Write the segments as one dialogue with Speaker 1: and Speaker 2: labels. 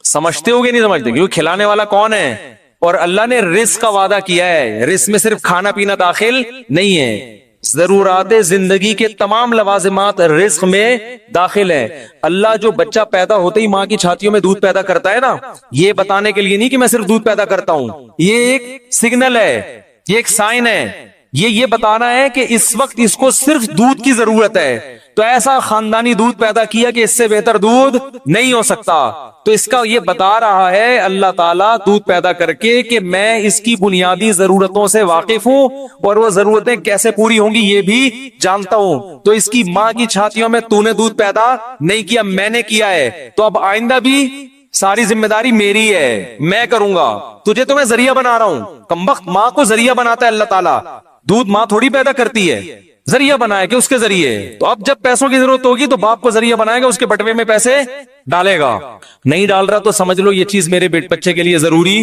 Speaker 1: سمجھتے ہو گے نہیں سمجھتے؟ کیونکہ کھلانے والا کون ہے؟ اور اللہ نے رزق کا وعدہ کیا ہے، رزق میں صرف کھانا پینا داخل نہیں ہے، ضرورات زندگی کے تمام لوازمات رزق میں داخل ہے۔ اللہ جو بچہ پیدا ہوتے ہی ماں کی چھاتیوں میں دودھ پیدا کرتا ہے نا، یہ بتانے کے لیے نہیں کہ میں صرف دودھ پیدا کرتا ہوں، یہ ایک سگنل ہے، یہ ایک سائن ہے، یہ بتانا ہے کہ اس وقت اس کو صرف دودھ کی ضرورت ہے، تو ایسا خاندانی دودھ پیدا کیا کہ اس سے بہتر دودھ نہیں ہو سکتا۔ تو اس کا یہ بتا رہا ہے اللہ تعالیٰ دودھ پیدا کر کے کہ میں اس کی بنیادی ضرورتوں سے واقف ہوں، اور وہ ضرورتیں کیسے پوری ہوں گی یہ بھی جانتا ہوں۔ تو اس کی ماں کی چھاتیوں میں تو نے دودھ پیدا نہیں کیا، میں نے کیا ہے، تو اب آئندہ بھی ساری ذمہ داری میری ہے، میں کروں گا، تجھے تو میں ذریعہ بنا رہا ہوں۔ کمبخت ماں کو ذریعہ بناتا ہے اللہ تعالیٰ، دودھ ماں تھوڑی پیدا کرتی ہے، ذریعہ بنایا کہ اس کے ذریعے۔ تو اب جب پیسوں کی ضرورت ہوگی تو باپ کو ذریعہ بنائے گا، اس کے بٹوے میں پیسے ڈالے گا، نہیں ڈال رہا تو سمجھ لو یہ چیز میرے بچے کے لیے ضروری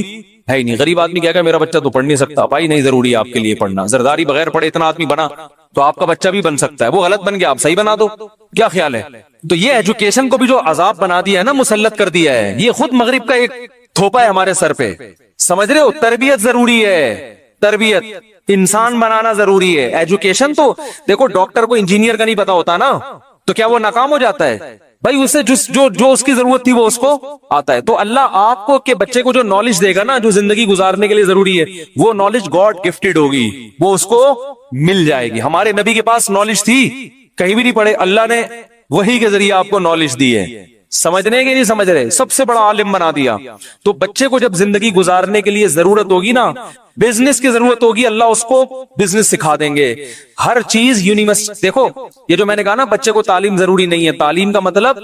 Speaker 1: ہے ہی نہیں۔ غریب آدمی کہے گا میرا بچہ تو پڑھ نہیں سکتا، بھائی نہیں ضروری ہے آپ کے لیے پڑھنا، زرداری بغیر پڑھے اتنا آدمی بنا تو آپ کا بچہ بھی بن سکتا ہے، وہ غلط بن گیا آپ صحیح بنا دو، کیا خیال ہے؟ تو یہ ایجوکیشن کو بھی جو عذاب بنا دیا ہے نا، مسلط کر دیا ہے، یہ خود مغرب کا ایک تھوپا ہے ہمارے سر پہ، سمجھ رہے ہو؟ تربیت ضروری ہے، تربیت، انسان بنانا ضروری ہے۔ ایجوکیشن تو دیکھو ڈاکٹر کو انجینئر کا نہیں پتا ہوتا نا، تو کیا وہ ناکام ہو جاتا ہے؟ بھائی اسے جو اس کی ضرورت تھی وہ اس کو آتا ہے۔ تو اللہ آپ کو کہ بچے کو جو نالج دے گا نا، جو زندگی گزارنے کے لیے ضروری ہے، وہ نالج گاڈ گفٹڈ ہوگی، وہ اس کو مل جائے گی۔ ہمارے نبی کے پاس نالج تھی، کہیں بھی نہیں پڑھے، اللہ نے وحی کے ذریعے آپ کو نالج دی ہے، سمجھنے کے نہیں سمجھ رہے، سب سے بڑا عالم بنا دیا۔ تو بچے کو جب زندگی گزارنے کے لیے ضرورت ہوگی نا، بزنس کی ضرورت ہوگی، اللہ اس کو بزنس سکھا دیں گے، ہر چیز یونیورسٹی۔ دیکھو یہ جو میں نے کہا نا بچے کو تعلیم ضروری نہیں ہے، تعلیم کا مطلب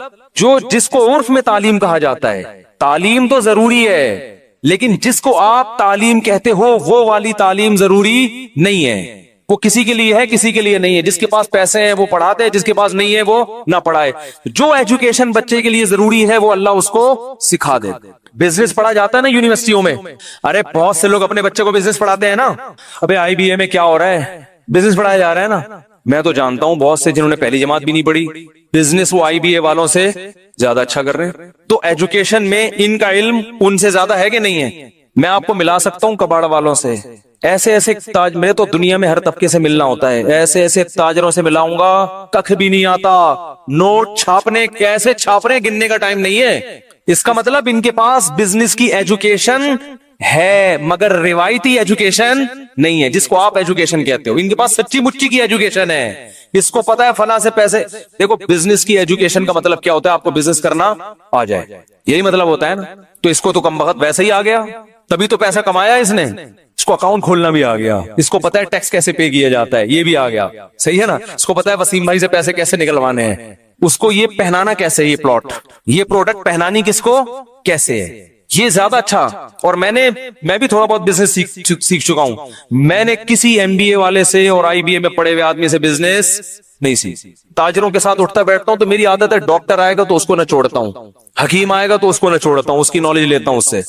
Speaker 1: جس کو عرف میں تعلیم کہا جاتا ہے، تعلیم تو ضروری ہے، لیکن جس کو آپ تعلیم کہتے ہو وہ والی تعلیم ضروری نہیں ہے، وہ کسی کے لیے ہے کسی کے لیے نہیں ہے، جس کے پاس پیسے ہیں وہ پڑھاتے ہیں، جس کے پاس نہیں ہے وہ نہ پڑھائے۔ جو ایجوکیشن بچے کے لیے ضروری ہے وہ اللہ اس کو سکھا دے۔ بزنس پڑھا جاتا ہے نا یونیورسٹیوں میں، ارے بہت سے لوگ اپنے بچے کو بزنس پڑھاتے ہیں نا، ابے آئی بی اے میں کیا ہو رہا ہے، بزنس پڑھایا جا رہا ہے نا۔ میں تو جانتا ہوں بہت سے جنہوں نے پہلی جماعت بھی نہیں پڑھی، بزنس وہ آئی بی اے والوں سے زیادہ اچھا کر رہے ہیں۔ تو ایجوکیشن میں ان کا علم ان سے زیادہ ہے کہ نہیں ہے؟ میں آپ کو ملا سکتا ہوں کباڑ والوں سے، ایسے ایسے تاج، میں تو دنیا میں ہر طبقے سے ملنا ہوتا ہے، ایسے ایسے تاجروں سے ملاؤں گا کخ بھی نہیں آتا، نوٹ چھاپنے کیسے چھاپ رہے گننے کا ٹائم نہیں ہے۔ اس کا مطلب ان کے پاس بزنس کی ایجوکیشن ہے مگر روایتی ایجوکیشن نہیں ہے، جس کو آپ ایجوکیشن کہتے ہو۔ ان کے پاس سچی مچی کی ایجوکیشن ہے، اس کو پتا ہے فلاں سے پیسے۔ دیکھو بزنس کی ایجوکیشن کا مطلب کیا ہوتا ہے؟ آپ کو بزنس کرنا آ جائے، یہی مطلب ہوتا ہے نا۔ تو اس کو تو کم وقت ویسے ہی آ گیا، تبھی تو پیسہ کمایا اس نے، اس کو اکاؤنٹ کھولنا بھی آ گیا، اس کو پتا ہے ٹیکس کیسے پے کیا جاتا ہے، یہ بھی آ گیا، صحیح ہے نا۔ اس کو پتا ہے وسیم بھائی سے پیسے کیسے نکلوانے ہیں، اس کو یہ پہنانا کیسے، یہ پلاٹ، یہ پروڈکٹ پہنانی کس کو کیسے ہے، یہ زیادہ اچھا۔ اور میں بھی تھوڑا بہت بزنس سیکھ چکا ہوں، میں نے کسی ایم بی اے والے سے اور آئی بی اے میں پڑھے ہوئے آدمی سے بزنس نہیں سیکھ۔ تاجروں کے ساتھ اٹھتا بیٹھتا ہوں تو میری عادت ہے، ڈاکٹر آئے گا تو اس کو نہ چھوڑتا ہوں، حکیم آئے گا تو اس کو نہ چھوڑتا ہوں، اس کی نالج لیتا ہوں اس سے،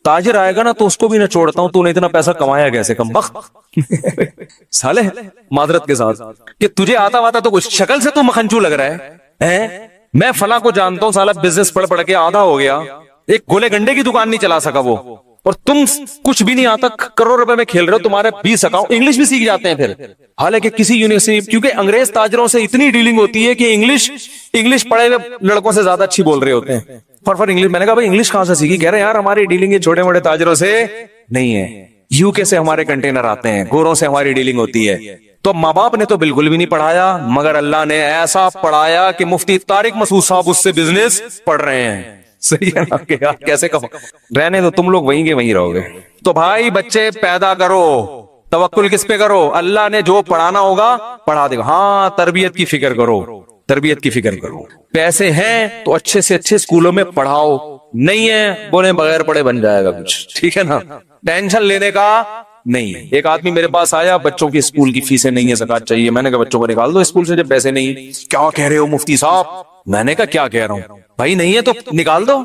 Speaker 1: تاجر آئے گا نا تو اس کو بھی نہ چھوڑتا ہوں، تو نے اتنا پیسہ کمایا کیسے کم بخت سالے، معذرت کے ساتھ، کہ تجھے آتا تو کچھ، شکل سے تو مکھنچو لگ رہا ہے۔ میں فلاں کو جانتا ہوں سالہ بزنس پڑھ کے آدھا ہو گیا، ایک گولے گنڈے کی دکان نہیں چلا سکا وہ، اور تم کچھ بھی نہیں آتا، کروڑ روپے میں کھیل رہے ہو، تمہارے 20 اکاؤنٹ، انگلش بھی سیکھ جاتے ہیں پھر، حالانکہ کسی یونیورسٹی، کیونکہ انگریز تاجروں سے اتنی ڈیلنگ ہوتی ہے کہ انگلش پڑھے ہوئے لڑکوں سے زیادہ اچھی بول رہے ہوتے ہیں۔ فر انگلش، میں نے کہا بھائی انگلش کہاں سے سیکھی؟ کہہ رہے یار ہماری ڈیلنگ یہ چھوٹے موٹے تاجروں سے نہیں ہے، یو کے سے ہمارے کنٹینر آتے ہیں، گوروں سے ہماری ڈیلنگ ہوتی ہے۔ تو ماں باپ نے تو بالکل بھی نہیں پڑھایا، مگر اللہ نے ایسا پڑھایا کہ مفتی طارق مسعود صاحب اس سے بزنس پڑھ رہے ہیں، صحیح ہے نا؟ کہ یار کیسے رہنے تو تم لوگ وہیں کے وہیں رہو گے۔ تو بھائی بچے پیدا کرو، توکل کس پہ کرو؟ اللہ نے جو پڑھانا ہوگا پڑھا دے گا۔ ہاں تربیت کی فکر کرو، تربیت کی فکر کرو، پیسے ہیں تو اچھے سے اچھے اسکولوں میں پڑھاؤ، نہیں ہے بولے بغیر پڑھے بن جائے گا کچھ، ٹھیک ہے نا، ٹینشن لینے کا نہیں ہے۔ ایک آدمی میرے پاس آیا، بچوں کی اسکول کی فیسیں نہیں ہے، زکات چاہیے، میں نے کہا بچوں کو نکال دو اسکول سے جب پیسے نہیں۔ کیا کہہ رہے ہو مفتی صاحب؟ میں نے کہا کیا کہہ رہا ہوں بھائی، نہیں ہے تو نکال دو،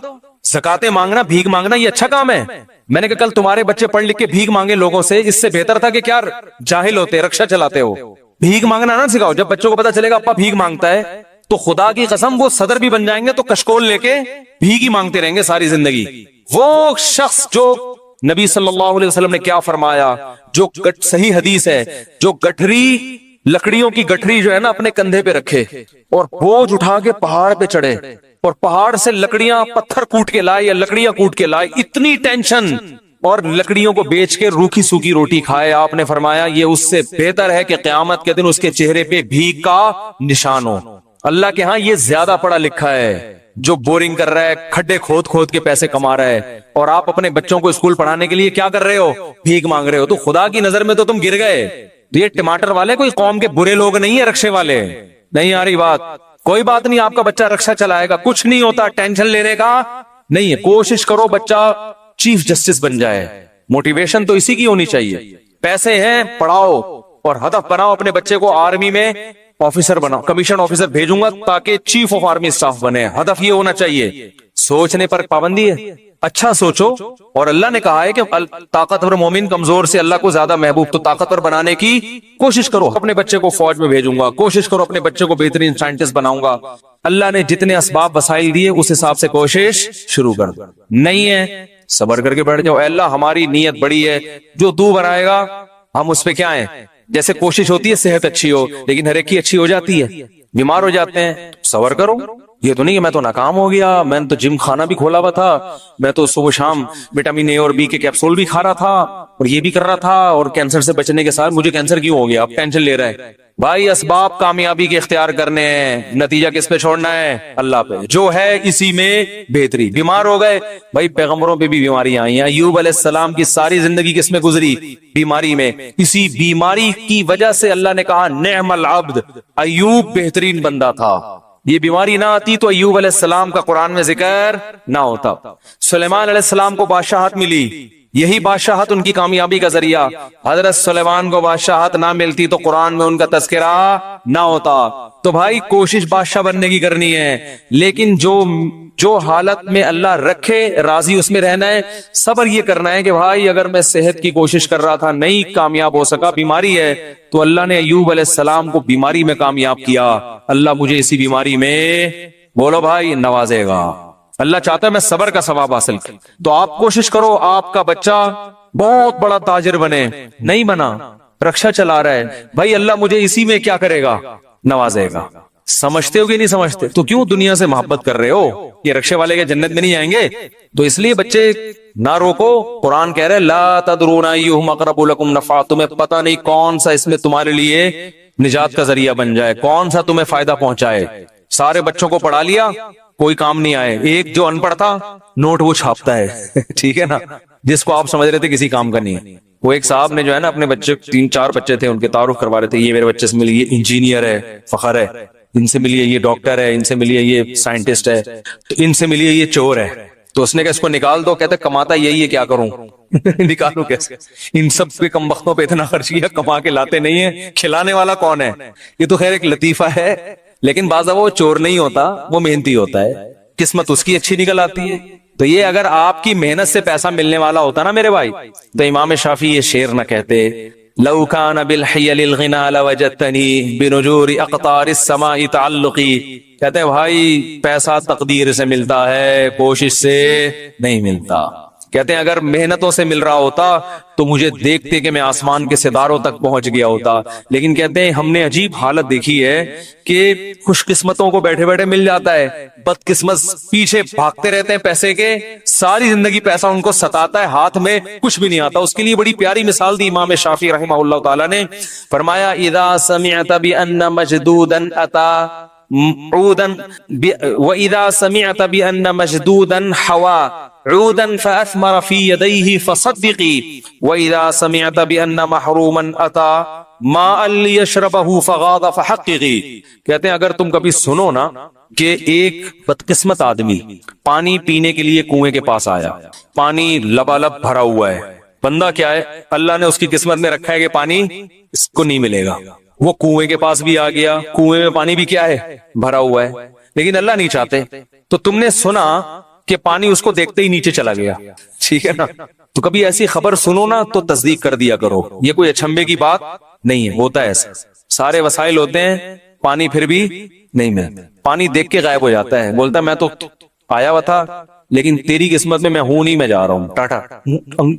Speaker 1: زکاتیں مانگنا، بھیک مانگنا یہ اچھا کام ہے؟ میں نے کہا کل تمہارے بچے پڑھ لکھ کے بھیک مانگے لوگوں سے، اس سے بہتر تھا کہ کیا جاہل ہوتے، رکشا چلاتے ہو۔ بھیک مانگنا نہ سکھاؤ، جب بچوں کو پتا چلے گا ابا بھیک مانگتا ہے تو خدا کی قسم وہ صدر بھی بن جائیں گے تو کشکول لے کے بھیک ہی مانگتے رہیں گے ساری زندگی. وہ شخص جو نبی صلی اللہ علیہ وسلم نے کیا فرمایا, جو صحیح حدیث ہے, جو گٹھری لکڑیوں کی گٹھری جو ہے نا اپنے کندھے پہ رکھے اور بوجھ اٹھا کے پہاڑ پہ چڑھے اور پہاڑ سے لکڑیاں پتھر کوٹ کے لائے یا لکڑیاں کوٹ کے لائے, اتنی ٹینشن, اور لکڑیوں کو بیچ کے روکھی سوکھی روٹی کھائے. آپ نے فرمایا یہ اس سے بہتر ہے کہ قیامت کے دن اس کے چہرے پہ بھیک کا نشان ہو. اللہ کے ہاں یہ زیادہ پڑھا لکھا ہے جو بورنگ کر رہا ہے, کھڈے کھود کھود کے پیسے کما رہا ہے, اور آپ اپنے بچوں کو اسکول پڑھانے کے لیے کیا کر رہے ہو, بھیک مانگ رہے ہو. تو خدا کی نظر میں تو تم گر گئے. یہ ٹماٹر والے کوئی قوم کے برے لوگ نہیں ہیں, رکشے والے نہیں آ رہی بات. کوئی بات نہیں, آپ کا بچہ رکشہ چلائے گا, کچھ نہیں ہوتا, ٹینشن لینے کا نہیں ہے. کوشش کرو بچہ چیف جسٹس بن جائے. موٹیویشن تو اسی کی ہونی چاہیے. پیسے ہیں, پڑھاؤ اور ہدف بناؤ اپنے بچے کو آرمی میں آفیسر بناؤ. کمیشن آفیسر بھیجوں گا تاکہ چیف آف آرمی اسٹاف بنے. ہدف یہ ہونا چاہیے. سوچنے پر پابندی ہے, اچھا سوچو. اور اللہ نے کہا ہے کہ طاقتور مومن کمزور سے اللہ کو زیادہ محبوب, تو طاقتور بنانے کی کوشش کرو. اپنے بچے کو فوج میں بھیجوں گا, کوشش کرو اپنے بچے کو بہترین سائنٹسٹ بناؤں گا. اللہ نے جتنے اسباب وسائل دیے اس حساب سے کوشش شروع کر دو. نہیں ہے صبر کر کے بیٹھ جاؤ. اے اللہ ہماری نیت بڑی ہے, جو تو بنائے گا ہم اس پہ کیا ہیں. جیسے کوشش ہوتی ہے صحت اچھی ہو, لیکن ہر ایک کی اچھی ہو جاتی ہے, بیمار ہو جاتے ہیں. صبر کرو. یہ تو نہیں کہ میں تو ناکام ہو گیا, میں نے تو جم خانہ بھی کھولا ہوا تھا, میں تو صبح شام وٹامن اے اور بی کے کیپسول بھی کھا رہا تھا اور یہ بھی کر رہا تھا, اور کینسر سے بچنے کے ساتھ مجھے کینسر کیوں ہو گیا, اب ٹینشن لے رہا ہے. بھائی اسباب کامیابی کے اختیار کرنے ہیں, نتیجہ کس پہ چھوڑنا ہے, اللہ پہ. جو ہے اسی میں بہتری. بیمار ہو گئے, بھائی پیغمبروں پہ بھی بیماریاں آئی ہیں. ایوب علیہ السلام کی ساری زندگی کس میں گزری, بیماری میں. اسی بیماری کی وجہ سے اللہ نے کہا نعم العبد, ایوب بہترین بندہ تھا. یہ بیماری نہ آتی تو ایوب علیہ السلام کا قرآن میں ذکر نہ ہوتا. سلیمان علیہ السلام کو بادشاہت ملی, یہی بادشاہت ان کی کامیابی کا ذریعہ. حضرت سلیمان کو بادشاہت نہ ملتی تو قرآن میں ان کا تذکرہ نہ ہوتا. تو بھائی کوشش بادشاہ بننے کی کرنی ہے, لیکن جو حالت میں اللہ رکھے راضی اس میں رہنا ہے. صبر یہ کرنا ہے کہ بھائی اگر میں صحت کی کوشش کر رہا تھا نہیں کامیاب ہو سکا, بیماری ہے, تو اللہ نے ایوب علیہ السلام کو بیماری میں کامیاب کیا. اللہ مجھے اسی بیماری میں بولو بھائی نوازے گا. اللہ چاہتا ہے میں صبر کا ثواب حاصل کروں. تو آپ کوشش کرو آپ کا بچہ بہت بڑا تاجر بنے, نہیں بنا, رکشہ چلا رہا ہے, بھائی اللہ مجھے اسی میں کیا کرے گا, نوازے گا. سمجھتے ہو کہ نہیں سمجھتے؟ تو کیوں دنیا سے محبت کر رہے ہو؟ یہ رکشے والے کے جنت میں نہیں آئیں گے. تو اس لیے بچے نہ روکو. قرآن کہہ رہے لا تدرون ایہم اقرب لکم نفعا, تمہیں پتہ نہیں کون سا اس میں تمہارے لیے نجات کا ذریعہ بن جائے, کون سا تمہیں فائدہ پہنچائے. سارے بچوں کو پڑھا لیا, کوئی کام نہیں آئے. ایک جو ان پڑھ تھا نوٹ وہ چھاپتا ہے ٹھیک ہے نا, جس کو آپ سمجھ رہے تھے کسی کام کا نہیں ہے. وہ ایک صاحب نے جو ہے نا اپنے بچے 3-4 بچے تھے, ان کے تعارف کروا رہے تھے, یہ میرے بچے سے ملیے, یہ انجینئر ہے, فخر ہے, ان سے ملیے یہ ڈاکٹر ہے, ان سے ملیے یہ سائنٹسٹ ہے, تو ان سے ملیے یہ چور ہے. تو اس نے کہا اس کو نکال دو. کہتے کماتا یہی ہے, کیا کروں نکالوں کیسے, ان سب کے کم وقتوں پہ اتنا خرچ کیا, کما کے لاتے نہیں ہے, کھلانے والا کون ہے. یہ تو خیر ایک لطیفہ ہے, لیکن بعض وہ چور نہیں ہوتا, وہ محنتی ہوتا ہے, قسمت اس کی اچھی نکل آتی ہے. تو یہ اگر آپ کی محنت سے پیسہ ملنے والا ہوتا نا میرے بھائی, تو امام شافعی یہ شعر نہ کہتے لو کان بالحیل الغنا لوجدتنی بنجور اقطار السماء تعلقی. کہتے ہیں بھائی پیسہ تقدیر سے ملتا ہے, کوشش سے نہیں ملتا. کہتے ہیں اگر محنتوں سے مل رہا ہوتا تو مجھے دیکھتے کہ میں آسمان کے ستاروں تک پہنچ گیا ہوتا. لیکن کہتے ہیں ہم نے عجیب حالت دیکھی ہے کہ خوش قسمتوں کو بیٹھے بیٹھے مل جاتا ہے, بد قسمت پیچھے بھاگتے رہتے ہیں پیسے کے, ساری زندگی پیسہ ان کو ستاتا ہے, ہاتھ میں کچھ بھی نہیں آتا. اس کے لیے بڑی پیاری مثال دی امام شافعی رحمہ اللہ تعالی نے. فرمایا اذا سمعت بان مجدودا اتا عودا واذا سمعت بان مجدودا حوا عودا فاثمر في يديه فصدقي واذا سمعت بان محروما اتى ماء ليشربه فغاض فحققي. کہتے ہیں اگر تم کبھی سنو نا کہ ایک بدقسمت آدمی پانی پینے کے لیے کنویں کے پاس آیا, پانی لبالب بھرا ہوا ہے, بندہ کیا ہے اللہ نے اس کی قسمت میں رکھا ہے کہ پانی اس کو نہیں ملے گا, وہ کنویں کے پاس بھی آ گیا, کنویں میں پانی بھی کیا ہے بھرا ہوا ہے, لیکن اللہ نہیں چاہتے. تو تم نے سنا کہ پانی اس کو دیکھتے ہی نیچے چلا گیا, ٹھیک ہے نا. تو کبھی ایسی خبر سنو نا تو تصدیق کر دیا کرو, یہ کوئی اچھمبے کی بات نہیں ہے, ہوتا ہے ایسا. سارے وسائل ہوتے ہیں, پانی پھر بھی نہیں ملتا. پانی دیکھ کے غائب ہو جاتا ہے، بولتا ہے میں تو آیا ہوا تھا لیکن تیری قسمت میں ہوں نہیں، میں جا رہا ہوں، ٹاٹا،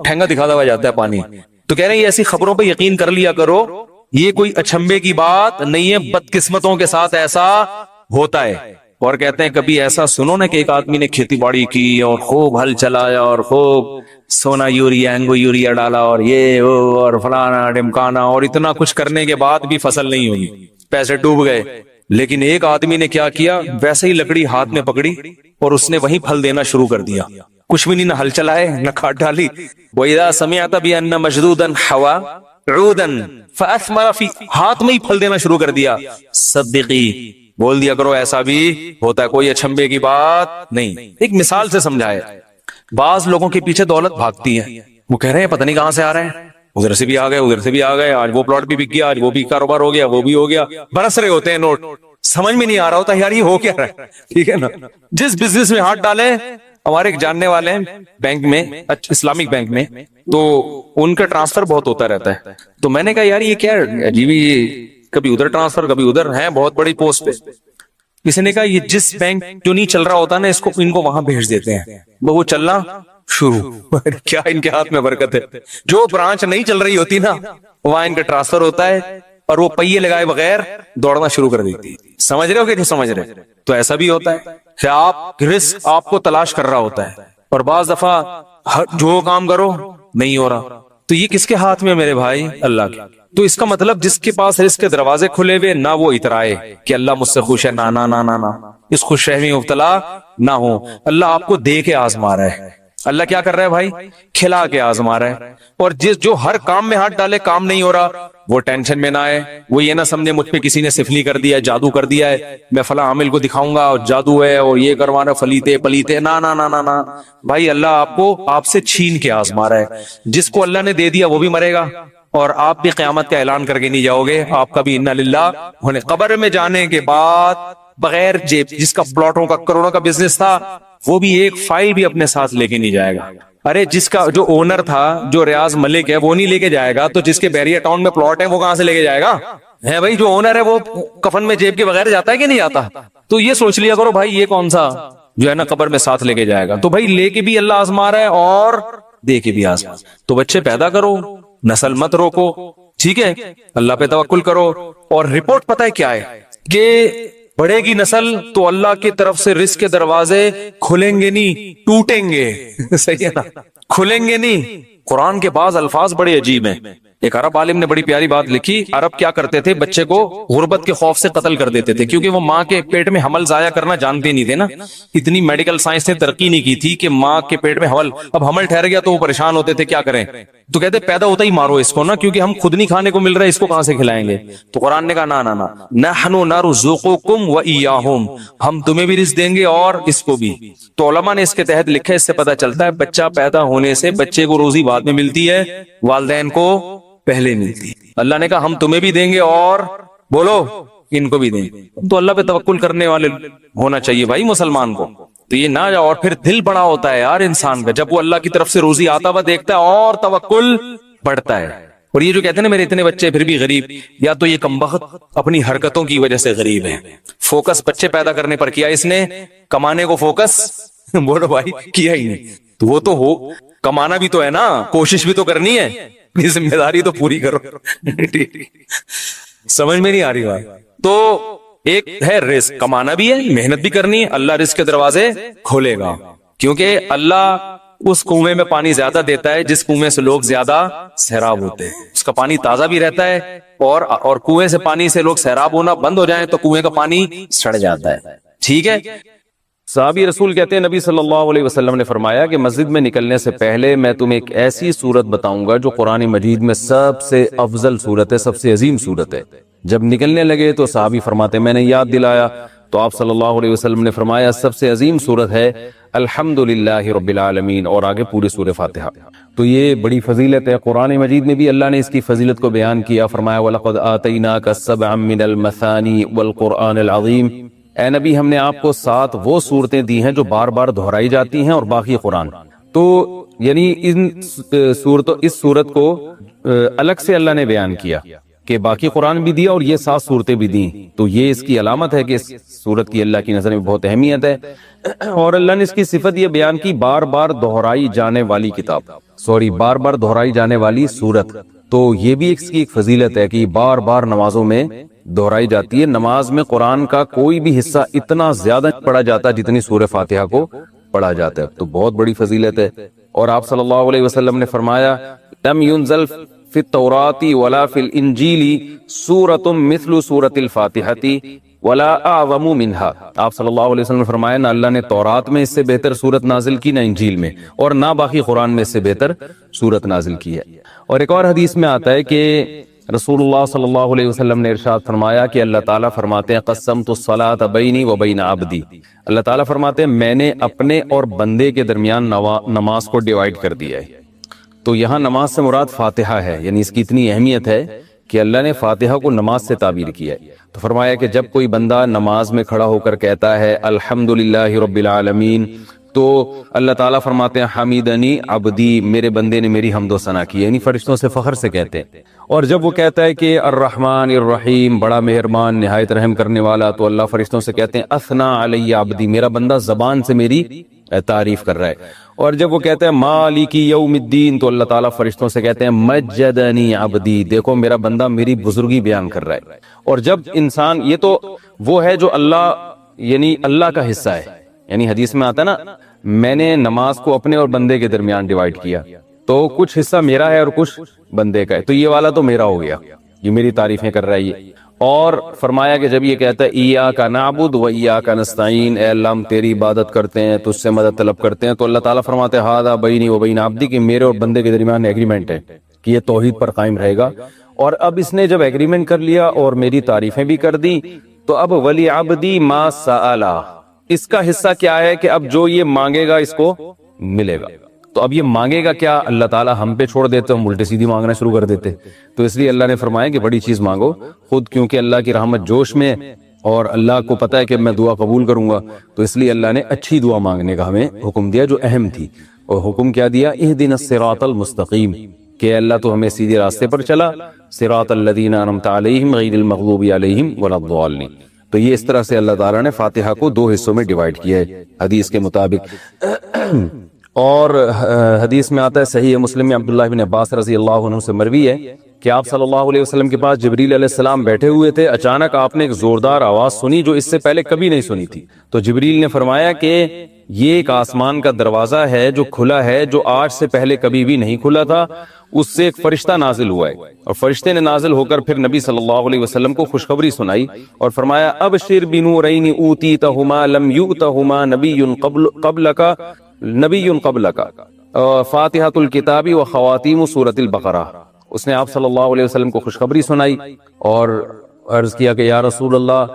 Speaker 1: ٹھنگا دکھاتا ہوا جاتا ہے پانی۔ تو کہہ رہے ہیں یہ ایسی خبروں پہ یقین کر لیا کرو، یہ کوئی اچھمبے کی بات نہیں ہے، بدقسمتوں کے ساتھ ایسا ہوتا ہے۔ اور کہتے ہیں کبھی ایسا سنو نا کہ ایک آدمی نے کھیتی باڑی کی اور خوب ہل چلایا اور خوب سونا یوریا اینگو یوریا ڈالا اور یہ وہ اور فلانا ڈمکانا، اور اتنا کچھ کرنے کے بعد بھی فصل نہیں ہوئی، پیسے ڈوب گئے۔ لیکن ایک آدمی نے کیا کیا، ویسے ہی لکڑی ہاتھ میں پکڑی اور اس نے وہیں پھل دینا شروع کر دیا، کچھ بھی نہیں، نہ ہل چلائے نہ کھاد ڈالی۔ وَإِذَا سَمِعْتَ بِأَنَّ مَشْدُودًا حَوَى عُودًا فَأَثْمَرَ فِي، ہاتھ میں ہی پھل دینا شروع کر دیا۔ صدقی، بول دیا کرو ایسا بھی ہوتا ہے، کوئی اچھمبے کی بات نہیں۔ ایک مثال سے سمجھائے، بعض لوگوں کے پیچھے دولت بھاگتی ہے، وہ کہہ رہے ہیں پتہ نہیں کہاں سے آ رہے ہیں، ادھر سے بھی آ گئے ادھر سے بھی آ گئے، آج وہ پلاٹ بھی بک گیا، آج وہ بھی کاروبار ہو گیا، وہ بھی ہو گیا، برس رہے ہوتے ہیں نوٹ، سمجھ میں نہیں آ رہا ہوتا یار یہ ہو کیا رہا ہے، ٹھیک ہے نا۔ جس بزنس میں ہاتھ ڈالے، ہمارے ایک جاننے والے ہیں بینک میں، اسلامک بینک میں، تو ان کا ٹرانسفر بہت ہوتا رہتا ہے، تو میں نے کہا یار یہ کیا عجیب، یہ کبھی ادھر ٹرانسفر کبھی ادھر، ہیں بہت بڑی پوسٹ پہ۔ کسی نے کہا یہ جس بینک جو نہیں چل رہا ہوتا نا، ان کو وہاں بھیج دیتے ہیں، وہ چلنا شروع۔ کیا ان کے ہاتھ میں برکت ہے، جو برانچ نہیں چل رہی ہوتی نا وہاں ان کا ٹرانسفر ہوتا ہے اور وہ پہیے لگائے بغیر دوڑنا شروع کر دیتی۔ سمجھ رہے ہو کہ نہیں سمجھ رہے؟ تو ایسا بھی ہوتا ہے کہ آپ رزق آپ کو تلاش کر رہا ہوتا ہے، اور بعض دفعہ جو کام کرو نہیں ہو رہا، تو یہ کس کے ہاتھ میں میرے بھائی؟ اللہ کے۔ تو اس کا مطلب جس کے پاس رزق کے دروازے کھلے ہوئے، نہ وہ اترائے کہ اللہ مجھ سے خوش ہے، نہ نہ نہ نہ، اس خوش فہمی مبتلا نہ ہو۔ اللہ آپ کو دے کے آزما رہا ہے، اللہ کیا کر رہا ہے بھائی؟ کھلا کے آزما رہا ہے۔ اور جو ہر کام میں ہاتھ ڈالے کام نہیں ہو رہا، وہ ٹینشن میں نہ آئے، وہ یہ نہ سمجھے مجھ پہ کسی نے سفلی کر دیا ہے، جادو کر دیا ہے، میں فلاں عامل کو دکھاؤں گا اور جادو ہے اور یہ کروانا فلیتے پلیتے، نہ نہ نہ نہ نہ بھائی، اللہ آپ کو آپ سے چھین کے آزما رہا ہے۔ جس کو اللہ نے دے دیا وہ بھی مرے گا، اور آپ بھی قیامت کا اعلان کر کے نہیں جاؤ گے، آپ کا بھی انا للہ ہونے۔ قبر میں جانے کے بعد بغیر جیب، جس کا پلاٹوں کا کروڑوں کا بزنس تھا، وہ بھی ایک فائل بھی اپنے ساتھ لے کے نہیں جائے گا۔ ارے جس کا جو اونر تھا، جو ریاض ملک ہے، وہ نہیں لے کے جائے گا، تو جس کے بیریا ٹاؤن میں پلاٹ ہے وہ کہاں سے لے کے جائے گا؟ ہے بھائی، جو اونر ہے وہ کفن میں جیب کے بغیر جاتا ہے کہ نہیں جاتا؟ تو یہ سوچ لیا کرو بھائی، یہ کون سا جو ہے نا قبر میں ساتھ لے کے جائے گا؟ تو بھائی لے کے بھی اللہ آزما رہا ہے اور دے کے بھی آزما۔ تو بچے پیدا کرو، نسل مت روکو، ٹھیک ہے، اللہ پہ توکل کرو۔ اور رپورٹ پتہ ہے کیا ہے کہ بڑھے گی نسل تو اللہ کی طرف سے رزق کے دروازے کھلیں گے نہیں، ٹوٹیں گے، صحیح ہے نا، کھلیں گے نہیں۔ قرآن کے بعض الفاظ بڑے عجیب ہیں۔ ایک عرب عالم نے بڑی پیاری بات لکھی، عرب کیا کرتے تھے، بچے کو غربت کے خوف سے قتل کر دیتے تھے، کیونکہ وہ ماں کے پیٹ میں حمل ضائع کرنا جانتے نہیں تھے نا، اتنی میڈیکل سائنس نے ترقی نہیں کی تھی کہ ماں کے پیٹ میں حمل، اب حمل ٹھہر گیا تو وہ پریشان ہوتے تھے کیا کریں، تو کہتے پیدا ہوتا ہی مارو اس کو نا، کیونکہ ہم خود نہیں کھانے کو مل رہا ہے، اس کو کہاں سے کھلائیں گے؟ تو قرآن نے کہا نہ نہ نہ، نحن نرزقکم وإیاہم، ہم تمہیں بھی رزق دیں گے اور اس کو بھی۔ تو علماء نے اس کے تحت لکھا ہے، اس سے پتہ چلتا ہے بچہ پیدا ہونے سے بچے کو روزی بعد میں ملتی ہے، والدین کو پہلے ملتی ہے۔ اللہ نے کہا ہم تمہیں بھی دیں گے اور بولو ان کو بھی دیں گے۔ تو اللہ پہ توکل کرنے والے ہونا چاہیے بھائی مسلمان کو، تو یہ نہ جاؤ۔ اور پھر دل بڑا ہوتا ہے یار انسان کا، جب وہ اللہ کی طرف سے روزی آتا ہوا دیکھتا ہے اور توکل بڑھتا ہے۔ اور یہ جو کہتے ہیں نا میرے اتنے بچے پھر بھی غریب، یا تو یہ کمبخت اپنی حرکتوں کی وجہ سے غریب ہے، فوکس بچے پیدا کرنے پر کیا اس نے، کمانے کو فوکس بولو بھائی کیا ہی نہیں۔ تو وہ تو ہو، کمانا بھی تو ہے نا، کوشش بھی تو کرنی ہے، ذمہ داری تو پوری کرو۔ سمجھ میں نہیں آ رہی بات؟ تو ایک ہے رزق، کمانا بھی ہے، محنت بھی کرنی ہے، اللہ رزق کے دروازے کھولے گا، کیونکہ اللہ اس کنویں میں پانی زیادہ دیتا ہے جس کنویں سے لوگ زیادہ سیراب ہوتے ہیں، اس کا پانی تازہ بھی رہتا ہے، اور کنویں سے پانی سے لوگ سیراب ہونا بند ہو جائیں تو کنویں کا پانی سڑ جاتا ہے، ٹھیک ہے۔ صحابی رسول کہتے ہیں نبی صلی اللہ علیہ وسلم نے فرمایا کہ مسجد میں نکلنے سے پہلے میں تمہیں ایک ایسی سورت بتاؤں گا جو قرآن مجید میں سب سے افضل سورت ہے، سب سے عظیم سورت ہے۔ جب نکلنے لگے تو صحابی فرماتے میں نے یاد دلایا تو آپ صلی اللہ علیہ وسلم نے فرمایا سب سے عظیم سورت ہے الحمدللہ رب العالمین، اور آگے پورے سورہ فاتحہ۔ تو یہ بڑی فضیلت ہے، قرآن مجید میں بھی اللہ نے اس کی فضیلت کو بیان کیا، فرمایا وَلَقَدْ آتَيْنَاكَ سَبْعًا مِّنَ الْمَثَانِي وَالْقُرْآنِ الْعَظِيمِ، اے نبی ہم نے آپ کو 7 وہ صورتیں دی ہیں جو بار بار دہرائی جاتی ہیں، اور باقی قرآن۔ تو یعنی اس صورت کو الگ سے اللہ نے بیان کیا،
Speaker 2: کہ باقی قرآن بھی دیا اور یہ 7 صورتیں بھی دیں، تو یہ اس کی علامت ہے کہ اس صورت کی اللہ کی نظر میں بہت اہمیت ہے۔ اور اللہ نے اس کی صفت یہ بیان کی، بار بار دہرائی جانے والی کتاب، بار بار دہرائی جانے والی صورت، تو یہ بھی اس کی ایک فضیلت ہے کہ بار بار نمازوں میں دہرائی جاتی ہے۔ نماز میں قرآن کا کوئی بھی حصہ اتنا زیادہ پڑھا جاتا جتنی سورہ فاتحہ کو پڑھا جاتا ہے، تو بہت بڑی فضیلت ہے۔ اور آپ صلی اللہ علیہ وسلم نے فرمایا لم ينزل فی التوراۃ ولا فی الانجیل سورۃ مثل سورۃ الفاتحۃ ولا اعظم منها۔ آپ صلی اللہ علیہ وسلم نے فرمایا نہ اللہ نے تورات میں اس سے بہتر سورت نازل کی، نہ انجیل میں، اور نہ باقی قرآن میں اس سے بہتر سورت نازل کی ہے۔ اور ایک اور حدیث میں آتا ہے کہ رسول اللہ صلی اللہ علیہ وسلم نے ارشاد فرمایا کہ اللہ تعالیٰ فرماتے ہیں قسمت الصلاۃ بینی و بین عبدی، اللہ تعالیٰ فرماتے ہیں میں نے اپنے اور بندے کے درمیان نماز کو ڈیوائیڈ کر دیا ہے۔ تو یہاں نماز سے مراد فاتحہ ہے، یعنی اس کی اتنی اہمیت ہے کہ اللہ نے فاتحہ کو نماز سے تعبیر کیا ہے۔ تو فرمایا کہ جب کوئی بندہ نماز میں کھڑا ہو کر کہتا ہے الحمدللہ رب العالمین، تو اللہ تعالیٰ فرماتے ہیں حمیدنی عبدی، میرے بندے نے میری حمد و ثنا کی، یعنی فرشتوں سے فخر سے کہتے ہیں۔ اور جب وہ کہتا ہے کہ الرحمن الرحیم، بڑا مہربان نہایت رحم کرنے والا، تو اللہ فرشتوں سے کہتے ہیں اثنا علی عبدی، میرا بندہ زبان سے میری تعریف کر رہا ہے۔ اور جب وہ کہتے ہیں مالک یوم الدین، تو اللہ تعالیٰ فرشتوں سے کہتے ہیں مجدنی عبدی، دیکھو میرا بندہ میری بزرگی بیان کر رہا ہے۔ اور جب انسان، یہ تو وہ ہے جو اللہ، یعنی اللہ کا حصہ ہے، یعنی حدیث میں آتا ہے نا میں نے نماز کو اپنے اور بندے کے درمیان ڈیوائیڈ کیا، تو کچھ حصہ میرا ہے اور کچھ بندے کا ہے، تو یہ والا تو میرا ہو گیا، یہ میری تعریفیں کر رہا ہے یہ۔ اور فرمایا کہ جب یہ کہتا ہے ایاک نعبد و ایاک نستعین، اے اللہ ہم تیری عبادت کرتے ہیں، تجھ سے مدد طلب کرتے ہیں، تو اللہ تعالیٰ فرماتے ہیں ھذا بینی و بین عبدی، کہ میرے اور بندے کے درمیان ایگریمنٹ ہے کہ یہ توحید پر قائم رہے گا۔ اور اب اس نے جب ایگریمنٹ کر لیا اور میری تعریفیں بھی کر دی، تو اب ولی عبدی ما سأل، اس کا حصہ کیا ہے کہ اب جو یہ مانگے گا اس کو ملے گا۔ تو اب یہ مانگے گا کیا، اللہ تعالیٰ ہم پہ چھوڑ دیتے، ہم الٹے سیدھی مانگنا شروع کر دیتے، تو اس لیے اللہ نے فرمایا کہ بڑی چیز مانگو خود، کیونکہ اللہ کی رحمت جوش میں، اور اللہ کو پتا ہے کہ میں دعا قبول کروں گا، تو اس لیے اللہ نے اچھی دعا مانگنے کا ہمیں حکم دیا جو اہم تھی۔ اور حکم کیا دیا، اہدنا الصراط المستقیم، کہ اللہ تو ہمیں سیدھے راستے پر چلا، صراط الذین انعمت علیہم غیر المغضوب علیہم ولا الضالین۔ تو یہ اس طرح سے اللہ تعالیٰ نے فاتحہ کو 2 حصوں میں ڈیوائیڈ کیا ہے حدیث کے مطابق۔ اور حدیث میں آتا ہے صحیح مسلم میں عبداللہ بن عباس رضی اللہ عنہ سے مروی ہے کہ آپ صلی اللہ علیہ وسلم کے پاس جبریل علیہ السلام بیٹھے ہوئے تھے، اچانک آپ نے ایک زوردار آواز سنی جو اس سے پہلے کبھی نہیں سنی تھی۔ تو جبریل نے فرمایا کہ یہ ایک آسمان کا دروازہ ہے جو کھلا ہے، جو آج سے پہلے کبھی بھی نہیں کھلا تھا، اس سے ایک فرشتہ نازل ہوا ہے، اور فرشتے نے نازل ہو کر پھر نبی صلی اللہ علیہ وسلم کو خوشخبری سنائی اور فرمایا ابشر بنورین اوتیتہما لم یؤتہما نبی قبلک فاتحۃ الکتاب و خواتیم سورۃ البقرہ۔ اس نے آپ صلی اللہ علیہ وسلم کو خوشخبری سنائی اور عرض کیا کہ یا رسول اللہ،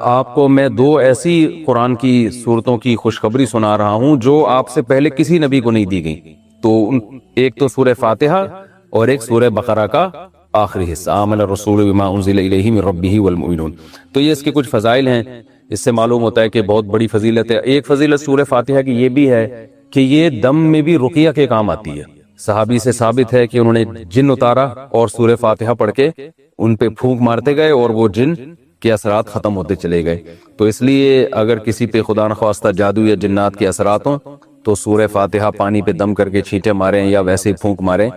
Speaker 2: آپ کو میں 2 ایسی قرآن کی صورتوں کی خوشخبری سنا رہا ہوں جو آپ سے پہلے کسی نبی کو نہیں دی گئی، تو ایک تو سورہ فاتحہ اور ایک سورہ بقرہ کا آخری حصہ، آمن الرسول بما انزل الیہ من ربہ والمؤمنون۔ تو یہ اس کے کچھ فضائل ہیں، اس سے معلوم ہوتا ہے کہ بہت بڑی فضیلت ہے۔ ایک فضیلت سورہ فاتحہ کی یہ بھی ہے کہ یہ دم میں بھی رقیہ کے کام آتی ہے۔ صحابی سے ثابت ہے کہ انہوں نے جن اتارا اور سورہ فاتحہ پڑھ کے ان پہ پھونک مارتے گئے اور وہ جن کے اثرات ختم ہوتے چلے گئے۔ تو اس لیے اگر کسی پہ خدا نخواستہ جادو یا جنات کے اثرات ہوں تو سورہ فاتحہ پانی پہ دم کر کے چھینٹے ماریں یا ویسے پھونک ماریں،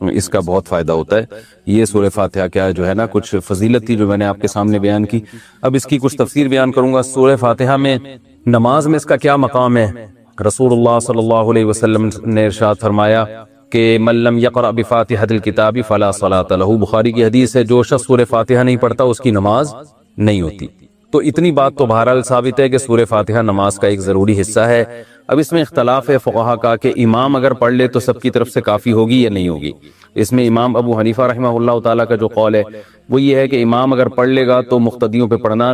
Speaker 2: اس کا بہت فائدہ ہوتا ہے۔ یہ سورہ فاتحہ کیا جو ہے نا کچھ فضیلت تھی جو میں نے آپ کے سامنے بیان کی۔ اب اس کی کچھ تفسیر بیان کروں گا۔ سورہ فاتحہ میں نماز میں اس کا کیا مقام ہے؟ رسول اللہ صلی اللہ علیہ وسلم نے ارشاد فرمایا کہ من لم یقرأ بفاتحۃ الکتاب فلا صلاۃ لہ، بخاری کی حدیث ہے جو شخص سورہ فاتحہ نہیں پڑھتا اس کی نماز نہیں ہوتی۔ تو اتنی بات تو بہرحال ثابت ہے کہ سورہ فاتحہ نماز کا ایک ضروری حصہ ہے۔ اب اس میں اختلاف ہے فقہا کا کہ امام اگر پڑھ لے تو سب کی طرف سے کافی ہوگی یا نہیں ہوگی۔ اس میں امام ابو حنیفہ رحمہ اللہ تعالیٰ کا جو قول ہے وہ یہ ہے کہ امام اگر پڑھ لے گا تو مقتدیوں پہ پڑھنا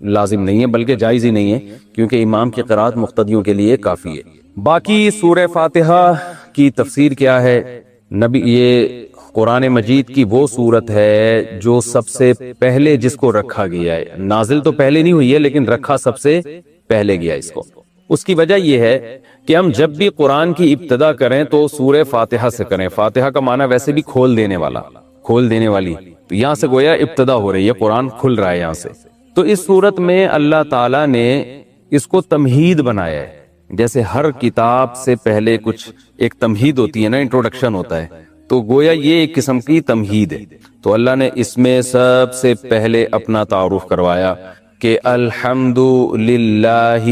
Speaker 2: لازم نہیں ہے بلکہ جائز ہی نہیں ہے، کیونکہ امام کی قرات مقتدیوں کے لیے کافی ہے۔ باقی سورہ فاتحہ کی تفسیر کیا ہے؟ نبی، یہ قرآن مجید کی وہ سورت ہے جو سب سے پہلے جس کو رکھا گیا ہے، نازل تو پہلے نہیں ہوئی ہے لیکن رکھا سب سے پہلے گیا اس کو۔ اس کی وجہ یہ ہے کہ ہم جب بھی قرآن کی ابتدا کریں تو سورہ فاتحہ سے کریں۔ فاتحہ کا معنی ویسے بھی کھول دینے والا، کھول دینے والی، تو یہاں سے گویا ابتدا ہو رہی ہے، قرآن کھل رہا ہے یہاں سے۔ تو اس صورت میں اللہ تعالیٰ نے اس کو تمہید بنایا ہے، جیسے ہر کتاب سے پہلے کچھ ایک تمہید ہوتی ہے نا، انٹروڈکشن ہوتا ہے، تو گویا یہ ایک قسم کی تمہید ہے۔ تو اللہ نے اس میں سب سے پہلے اپنا تعارف کروایا کہ الحمد للہ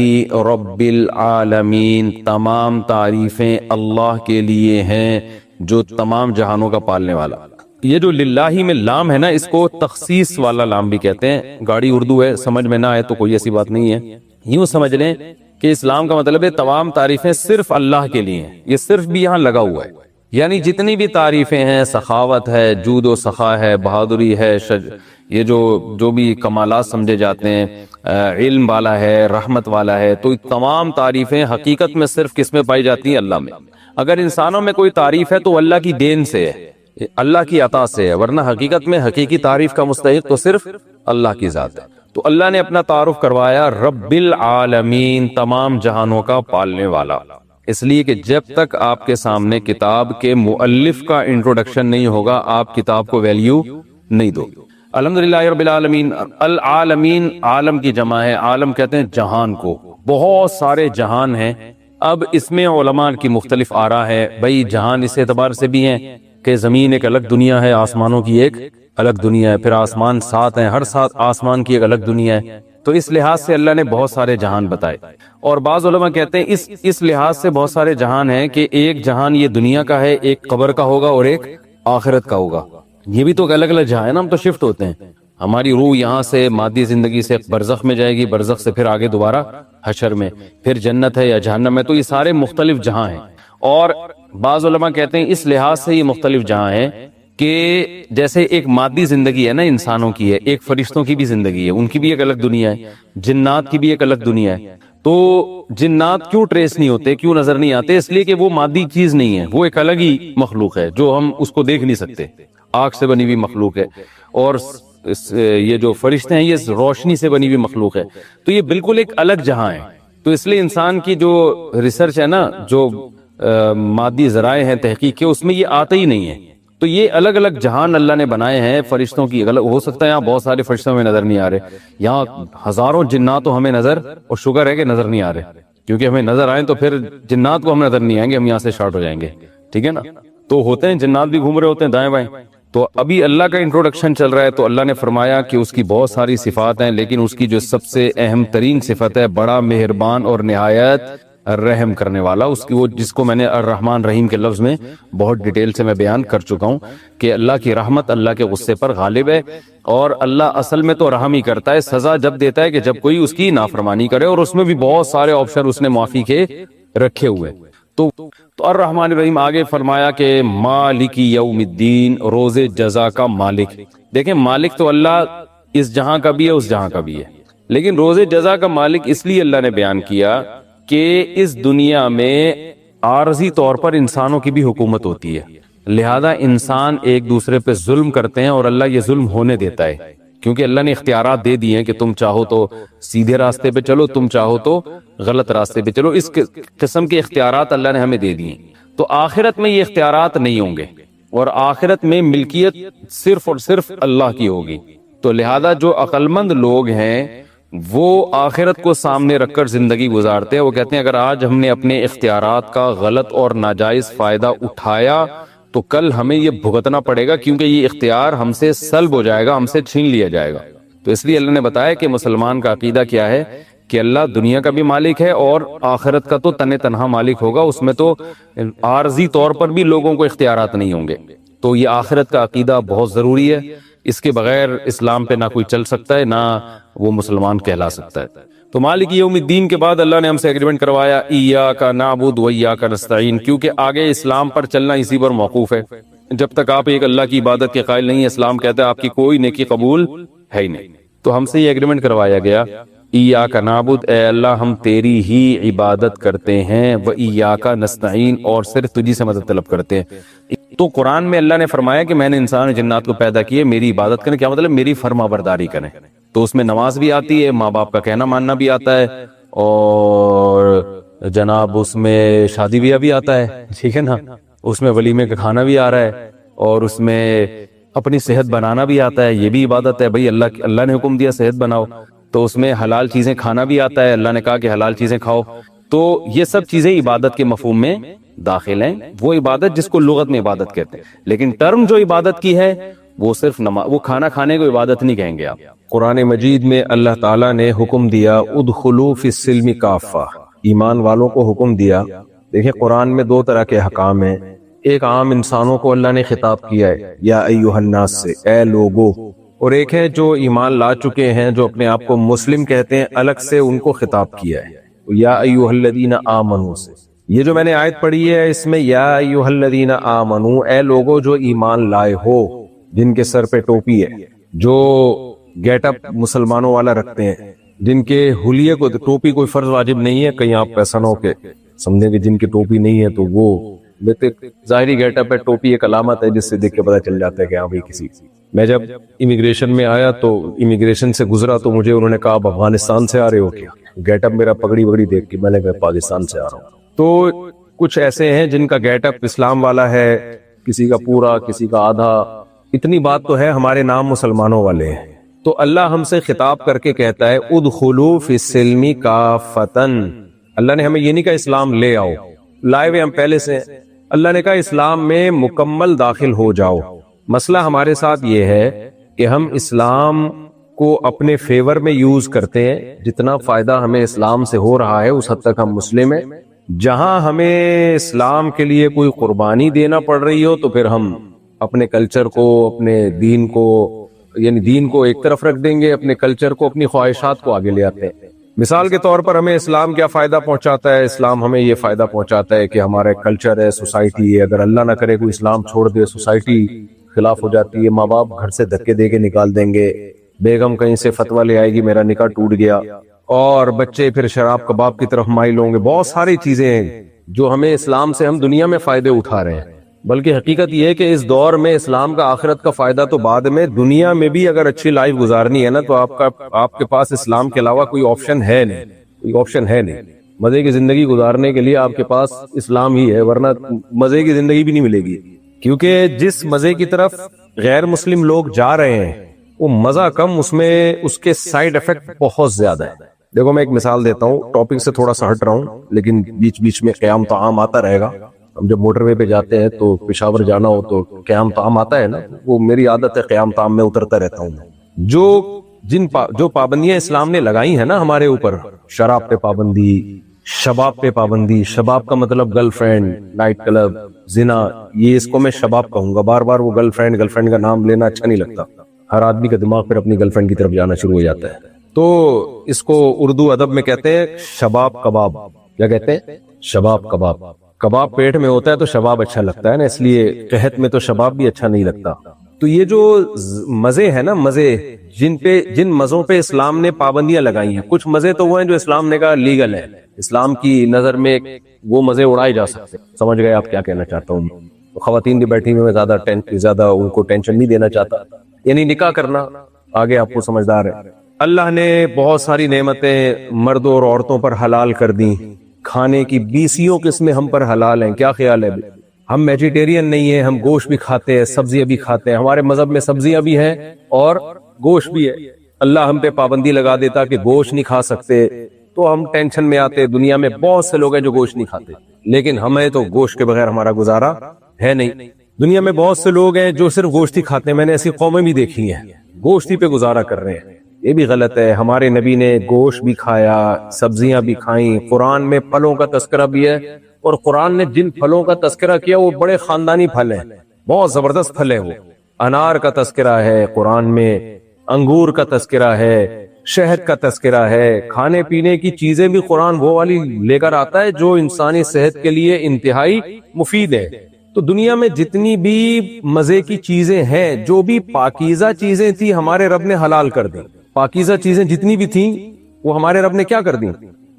Speaker 2: رب العالمین، تمام تعریفیں اللہ کے لیے ہیں جو تمام جہانوں کا پالنے والا۔ یہ جو للہ میں لام ہے نا، اس کو تخصیص والا لام بھی کہتے ہیں۔ گاڑی اردو ہے، سمجھ میں نہ آئے تو کوئی ایسی بات نہیں ہے، یوں سمجھ لیں کہ اسلام کا مطلب ہے تمام تعریفیں صرف اللہ کے لیے ہیں۔ یہ صرف بھی یہاں لگا ہوا ہے، یعنی جتنی بھی تعریفیں ہیں، سخاوت ہے، جود و سخا ہے، بہادری ہے، یہ جو بھی کمالات سمجھے جاتے ہیں، علم والا ہے، رحمت والا ہے، تو تمام تعریفیں حقیقت میں صرف کس میں پائی جاتی ہیں؟ اللہ میں۔ اگر انسانوں میں کوئی تعریف ہے تو اللہ کی دین سے ہے، اللہ کی عطا سے ہے، ورنہ حقیقت میں حقیقی تعریف کا مستحق تو صرف اللہ کی ذات ہے۔ تو اللہ نے اپنا تعارف کروایا رب العالمین، تمام جہانوں کا پالنے والا، اس لیے کہ جب تک آپ کے سامنے کتاب کے مؤلف کا انٹروڈکشن نہیں ہوگا آپ کتاب کو ویلیو نہیں دو۔ الحمدللہ رب العالمین، العالمین عالم کی جمع ہے، عالم کہتے ہیں جہان کو، بہت سارے جہان ہیں۔ اب اس میں علماء کی مختلف آراء ہے، بھئی جہان اس اعتبار سے بھی ہیں کہ زمین ایک الگ دنیا ہے، آسمانوں کی ایک الگ دنیا ہے، پھر آسمان 7 ہیں، ہر 7 آسمان کی ایک الگ دنیا ہے، تو اس لحاظ سے اللہ نے بہت سارے جہان بتائے۔ اور بعض علماء کہتے ہیں اس لحاظ سے بہت سارے جہان ہیں کہ ایک جہان یہ دنیا کا ہے، ایک قبر کا ہوگا اور ایک آخرت کا ہوگا۔ یہ بھی تو الگ الگ جہان ہے نا، ہم تو شفٹ ہوتے ہیں، ہماری روح یہاں سے مادی زندگی سے برزخ میں جائے گی، برزخ سے پھر آگے دوبارہ حشر میں، پھر جنت ہے یا جہنم ہے، تو یہ سارے مختلف جہاں ہیں۔ اور بعض علماء کہتے ہیں اس لحاظ سے یہ مختلف جہاں ہیں کہ جیسے ایک مادی زندگی ہے نا انسانوں کی ہے، ایک فرشتوں کی بھی زندگی ہے، ان کی بھی ایک الگ دنیا ہے، جنات کی بھی ایک الگ دنیا ہے۔ تو جنات کیوں ٹریس نہیں ہوتے، کیوں نظر نہیں آتے؟ اس لیے کہ وہ مادی چیز نہیں ہے، وہ ایک الگ ہی مخلوق ہے جو ہم اس کو دیکھ نہیں سکتے، آگ سے بنی ہوئی مخلوق ہے، اور یہ جو فرشتے ہیں یہ روشنی سے بنی ہوئی مخلوق ہے، تو یہ بالکل ایک الگ جہاں ہے۔ تو اس لیے انسان کی جو ریسرچ ہے نا، جو مادی ذرائع ہیں تحقیق کے، اس میں یہ آتا ہی نہیں ہے۔ تو یہ الگ الگ جہان اللہ نے بنائے ہیں فرشتوں کی، غلط ہو سکتا ہے یہاں بہت سارے فرشتوں میں نظر نہیں آ رہے، یہاں ہزاروں جنات تو ہمیں نظر، اور شکر ہے کہ نظر نہیں آ رہے، کیونکہ ہمیں نظر آئیں تو پھر جنات کو ہم نظر نہیں آئیں گے، ہم یہاں سے شارٹ ہو جائیں گے، ٹھیک ہے نا۔ تو ہوتے ہیں جنات بھی گھوم رہے ہوتے ہیں دائیں بائیں۔ تو ابھی اللہ کا انٹروڈکشن چل رہا ہے، تو اللہ نے فرمایا کہ اس کی بہت ساری صفات ہیں، لیکن اس کی جو سب سے اہم ترین صفت ہے، بڑا مہربان اور نہایت رحم کرنے والا، اس کی وہ جس کو میں نے الرحمن رحیم کے لفظ میں بہت ڈیٹیل سے میں بیان کر چکا ہوں کہ اللہ کی رحمت اللہ کے غصے پر غالب ہے، اور اللہ اصل میں تو رحم ہی کرتا ہے، سزا جب دیتا ہے کہ جب کوئی اس کی نافرمانی کرے، اور اس میں بھی بہت سارے آپشن اس نے معافی کے رکھے ہوئے۔ تو الرحمن الرحیم آگے فرمایا کہ مالک یوم الدین، روز جزا کا مالک۔ دیکھیں مالک تو اللہ اس جہاں کا بھی ہے، اس جہاں کا بھی ہے، لیکن روز جزا کا مالک اس لیے اللہ نے بیان کیا کہ اس دنیا میں عارضی طور پر انسانوں کی بھی حکومت ہوتی ہے، لہذا انسان ایک دوسرے پہ ظلم کرتے ہیں، اور اللہ یہ ظلم ہونے دیتا ہے، کیونکہ اللہ نے اختیارات دے دیے ہیں کہ تم چاہو تو سیدھے راستے پہ چلو، تم چاہو تو غلط راستے پہ چلو، اس قسم کے اختیارات اللہ نے ہمیں دے دیے ہیں۔ تو آخرت میں یہ اختیارات نہیں ہوں گے، اور آخرت میں ملکیت صرف اور صرف اللہ کی ہوگی۔ تو لہذا جو عقل مند لوگ ہیں وہ آخرت کو سامنے رکھ کر زندگی گزارتے ہیں، وہ کہتے ہیں اگر آج ہم نے اپنے اختیارات کا غلط اور ناجائز فائدہ اٹھایا تو کل ہمیں یہ بھگتنا پڑے گا، کیونکہ یہ اختیار ہم سے سلب ہو جائے گا، ہم سے چھین لیا جائے گا۔ تو اس لیے اللہ نے بتایا کہ مسلمان کا عقیدہ کیا ہے کہ اللہ دنیا کا بھی مالک ہے اور آخرت کا تو تنہا مالک ہوگا، اس میں تو عارضی طور پر بھی لوگوں کو اختیارات نہیں ہوں گے۔ تو یہ آخرت کا عقیدہ بہت ضروری ہے، اس کے بغیر اسلام پہ نہ کوئی چل سکتا ہے، نہ وہ مسلمان کہلا سکتا ہے۔ تو مالک یوم الدین کے بعد اللہ نے ہم سے ایگریمنٹ کروایا ایاک نعبد و ایاک نستعین، کیونکہ آگے اسلام پر چلنا اسی پر موقوف ہے۔ جب تک آپ ایک اللہ کی عبادت کے قائل نہیں ہیں، اسلام کہتا ہے آپ کی کوئی نیکی قبول ہے ہی نہیں۔ تو ہم سے یہ ایگریمنٹ کروایا گیا ایاک نعبد، اے اللہ ہم تیری ہی عبادت کرتے ہیں، و ایاک نستعین، اور صرف تجھی سے مدد طلب کرتے ہیں۔ تو قرآن میں اللہ نے فرمایا کہ میں نے انسان جنات کو پیدا کیے میری عبادت کریں، کیا مطلب میری فرما برداری کریں۔ تو اس میں نماز بھی آتی ہے، ماں باپ کا کہنا ماننا بھی آتا ہے، اور جناب اس میں شادی بیاہ بھی آتا ہے، ٹھیک ہے نا، اس میں ولیمے کا کھانا بھی آ رہا ہے، اور اس میں اپنی صحت بنانا بھی آتا ہے، یہ بھی عبادت ہے بھائی، اللہ نے حکم دیا صحت بناؤ، تو اس میں حلال چیزیں کھانا بھی آتا ہے، اللہ نے کہا کہ حلال چیزیں کھاؤ، تو یہ سب چیزیں عبادت کے مفہوم میں داخل ہیں، وہ عبادت جس کو لغت میں عبادت کہتے ہیں، لیکن ٹرم جو عبادت کی ہے وہ صرف نماز، وہ کھانا کھانے کو عبادت نہیں کہیں گے آپ۔
Speaker 1: قرآن مجید میں اللہ تعالیٰ نے حکم دیا ادخلوا فی السلم کافہ، ایمان والوں کو حکم دیا۔ دیکھیں قرآن میں دو طرح کے حکام ہیں، ایک عام انسانوں کو اللہ نے خطاب کیا ہے یا ایھا الناس سے، اے لوگو، اور ایک ہے جو ایمان لا چکے ہیں، جو اپنے آپ کو مسلم کہتے ہیں، الگ سے ان کو خطاب کیا ہے یا ایھا الذین آمنوا سے۔ یہ جو میں نے آیت پڑھی ہے اس میں یا ایھا الذین آمنوا، اے لوگو جو ایمان لائے ہو، جن کے سر پہ ٹوپی ہے، جو گیٹ اپ مسلمانوں والا رکھتے ہیں، جن کے حلیے کو، ٹوپی کوئی فرض واجب نہیں ہے، کہیں آپ ایسا نہ ہو کہ سمجھیں کہ جن کی ٹوپی نہیں ہے تو وہ ظاہری گیٹ اپ ہے، ٹوپی ایک علامت ہے جس سے دیکھ کے پتہ چل جاتا ہے کہ ہاں بھائی کسی۔ میں جب امیگریشن میں آیا تو امیگریشن سے گزرا تو مجھے انہوں نے کہا آپ افغانستان سے آ رہے ہو کیا؟ گیٹ اپ میرا پگڑی وگڑی دیکھ کے میں نے کہا پاکستان سے آ رہا ہوں۔ تو کچھ ایسے ہیں جن کا گیٹ اپ اسلام والا ہے، کسی کا پورا، کسی کا آدھا۔ اتنی بات تو ہے ہمارے نام مسلمانوں والے ہیں، تو اللہ ہم سے خطاب کر کے کہتا ہے ادخلوا فی السلم کافتن۔ اللہ نے ہمیں یہ نہیں کہا اسلام لے آؤ، لائے ہوئے ہم پہلے سے، اللہ نے کہا اسلام میں مکمل داخل ہو جاؤ۔ مسئلہ ہمارے ساتھ یہ ہے کہ ہم اسلام کو اپنے فیور میں یوز کرتے ہیں، جتنا فائدہ ہمیں اسلام سے ہو رہا ہے اس حد تک ہم مسلم ہیں۔ جہاں ہمیں اسلام کے لیے کوئی قربانی دینا پڑ رہی ہو تو پھر ہم اپنے کلچر کو، اپنے دین کو، یعنی دین کو ایک طرف رکھ دیں گے، اپنے کلچر کو، اپنی خواہشات کو آگے لے آتے ہیں۔ مثال کے طور پر ہمیں اسلام کیا فائدہ پہنچاتا ہے؟ اسلام ہمیں یہ فائدہ پہنچاتا ہے کہ ہمارا ایک کلچر ہے، سوسائٹی ہے، اگر اللہ نہ کرے کوئی اسلام چھوڑ دے سوسائٹی خلاف ہو جاتی ہے، ماں باپ گھر سے دھکے دے کے نکال دیں گے، بیگم کہیں سے فتویٰ لے آئے گی میرا نکاح ٹوٹ گیا، اور بچے پھر شراب کباب کی طرف مائل ہوں گے۔ بہت ساری چیزیں ہیں جو ہمیں اسلام سے ہم دنیا میں فائدے اٹھا رہے ہیں، بلکہ حقیقت یہ ہے کہ اس دور میں اسلام کا آخرت کا فائدہ تو بعد میں، دنیا میں بھی اگر اچھی لائف گزارنی ہے نا تو آپ کے پاس اسلام کے علاوہ کوئی آپشن ہے نہیں، کوئی آپشن ہے نہیں۔ مزے کی زندگی گزارنے کے لیے آپ کے پاس اسلام ہی ہے، ورنہ مزے کی زندگی بھی نہیں ملے گی، کیونکہ جس مزے کی طرف غیر مسلم لوگ جا رہے ہیں وہ مزہ کم، اس میں اس کے سائیڈ ایفیکٹ بہت زیادہ ہے۔ دیکھو میں ایک مثال دیتا ہوں، ٹاپک سے تھوڑا سا ہٹ رہا ہوں لیکن بیچ بیچ میں قیام طعام آتا رہے گا۔ ہم جب موٹر وے پہ جاتے ہیں تو پشاور جانا ہو تو قیام طعام آتا ہے نا، وہ میری عادت ہے، قیام طعام میں اترتا رہتا ہوں۔ جو پابندیاں اسلام نے لگائی ہیں نا ہمارے اوپر، شراب پہ پابندی، شباب پہ پابندی، شباب کا مطلب گرل فرینڈ، نائٹ کلب، زنا، یہ اس کو میں شباب کہوں گا، بار بار وہ گرل فرینڈ کا نام لینا اچھا نہیں لگتا، ہر آدمی کا دماغ پھر اپنی گرل فرینڈ کی طرف جانا شروع ہو جاتا ہے۔ تو اس کو اردو ادب میں کہتے ہیں شباب کباب۔ کیا کہتے ہیں؟ شباب کباب۔ کباب پیٹ میں ہوتا ہے تو شباب اچھا لگتا ہے نا، اس لیے قحط میں تو شباب بھی اچھا نہیں لگتا۔ تو یہ جو مزے ہیں نا، مزے جن مزوں پہ اسلام نے پابندیاں لگائی ہیں، کچھ مزے تو وہ ہیں جو اسلام نے کہا لیگل ہے، اسلام کی نظر میں وہ مزے اڑائے جا سکتے۔ سمجھ گئے آپ کیا کہنا چاہتا ہوں؟ خواتین کی بیٹھی میں زیادہ ان کو ٹینشن نہیں دینا چاہتا، یعنی نکاح کرنا، آگے آپ کو سمجھدار ہے۔ اللہ نے بہت ساری نعمتیں مردوں اور عورتوں پر حلال کر دی، کھانے کی 20 قسمیں ہم پر حلال ہیں۔ کیا خیال ہے؟ ہم ویجیٹیرین نہیں ہیں، ہم گوشت بھی کھاتے ہیں، سبزیاں بھی کھاتے ہیں، ہمارے مذہب میں سبزیاں بھی ہیں اور گوشت بھی ہے۔ اللہ ہم پہ پابندی لگا دیتا کہ گوشت نہیں کھا سکتے تو ہم ٹینشن میں آتے۔ دنیا میں بہت سے لوگ ہیں جو گوشت نہیں کھاتے، لیکن ہمیں تو گوشت کے بغیر ہمارا گزارا ہے نہیں۔ دنیا میں بہت سے لوگ ہیں جو صرف گوشت ہی کھاتے ہیں، میں نے ایسی قومیں بھی دیکھی ہیں، گوشت ہی پہ گزارا کر رہے ہیں۔ یہ بھی غلط ہے۔ ہمارے نبی نے گوشت بھی کھایا، سبزیاں بھی کھائیں، قرآن میں پھلوں کا تذکرہ بھی ہے، اور قرآن نے جن پھلوں کا تذکرہ کیا وہ بڑے خاندانی پھل ہیں، بہت زبردست پھل ہے۔ وہ انار کا تذکرہ ہے قرآن میں، انگور کا تذکرہ ہے، شہد کا تذکرہ ہے، کھانے پینے کی چیزیں بھی قرآن وہ والی لے کر آتا ہے جو انسانی صحت کے لیے انتہائی مفید ہے۔ تو دنیا میں جتنی بھی مزے کی چیزیں ہیں، جو بھی پاکیزہ چیزیں تھی ہمارے رب نے حلال کر دی۔ پاکیزہ چیزیں جتنی بھی تھیں وہ ہمارے رب نے کیا کر دی؟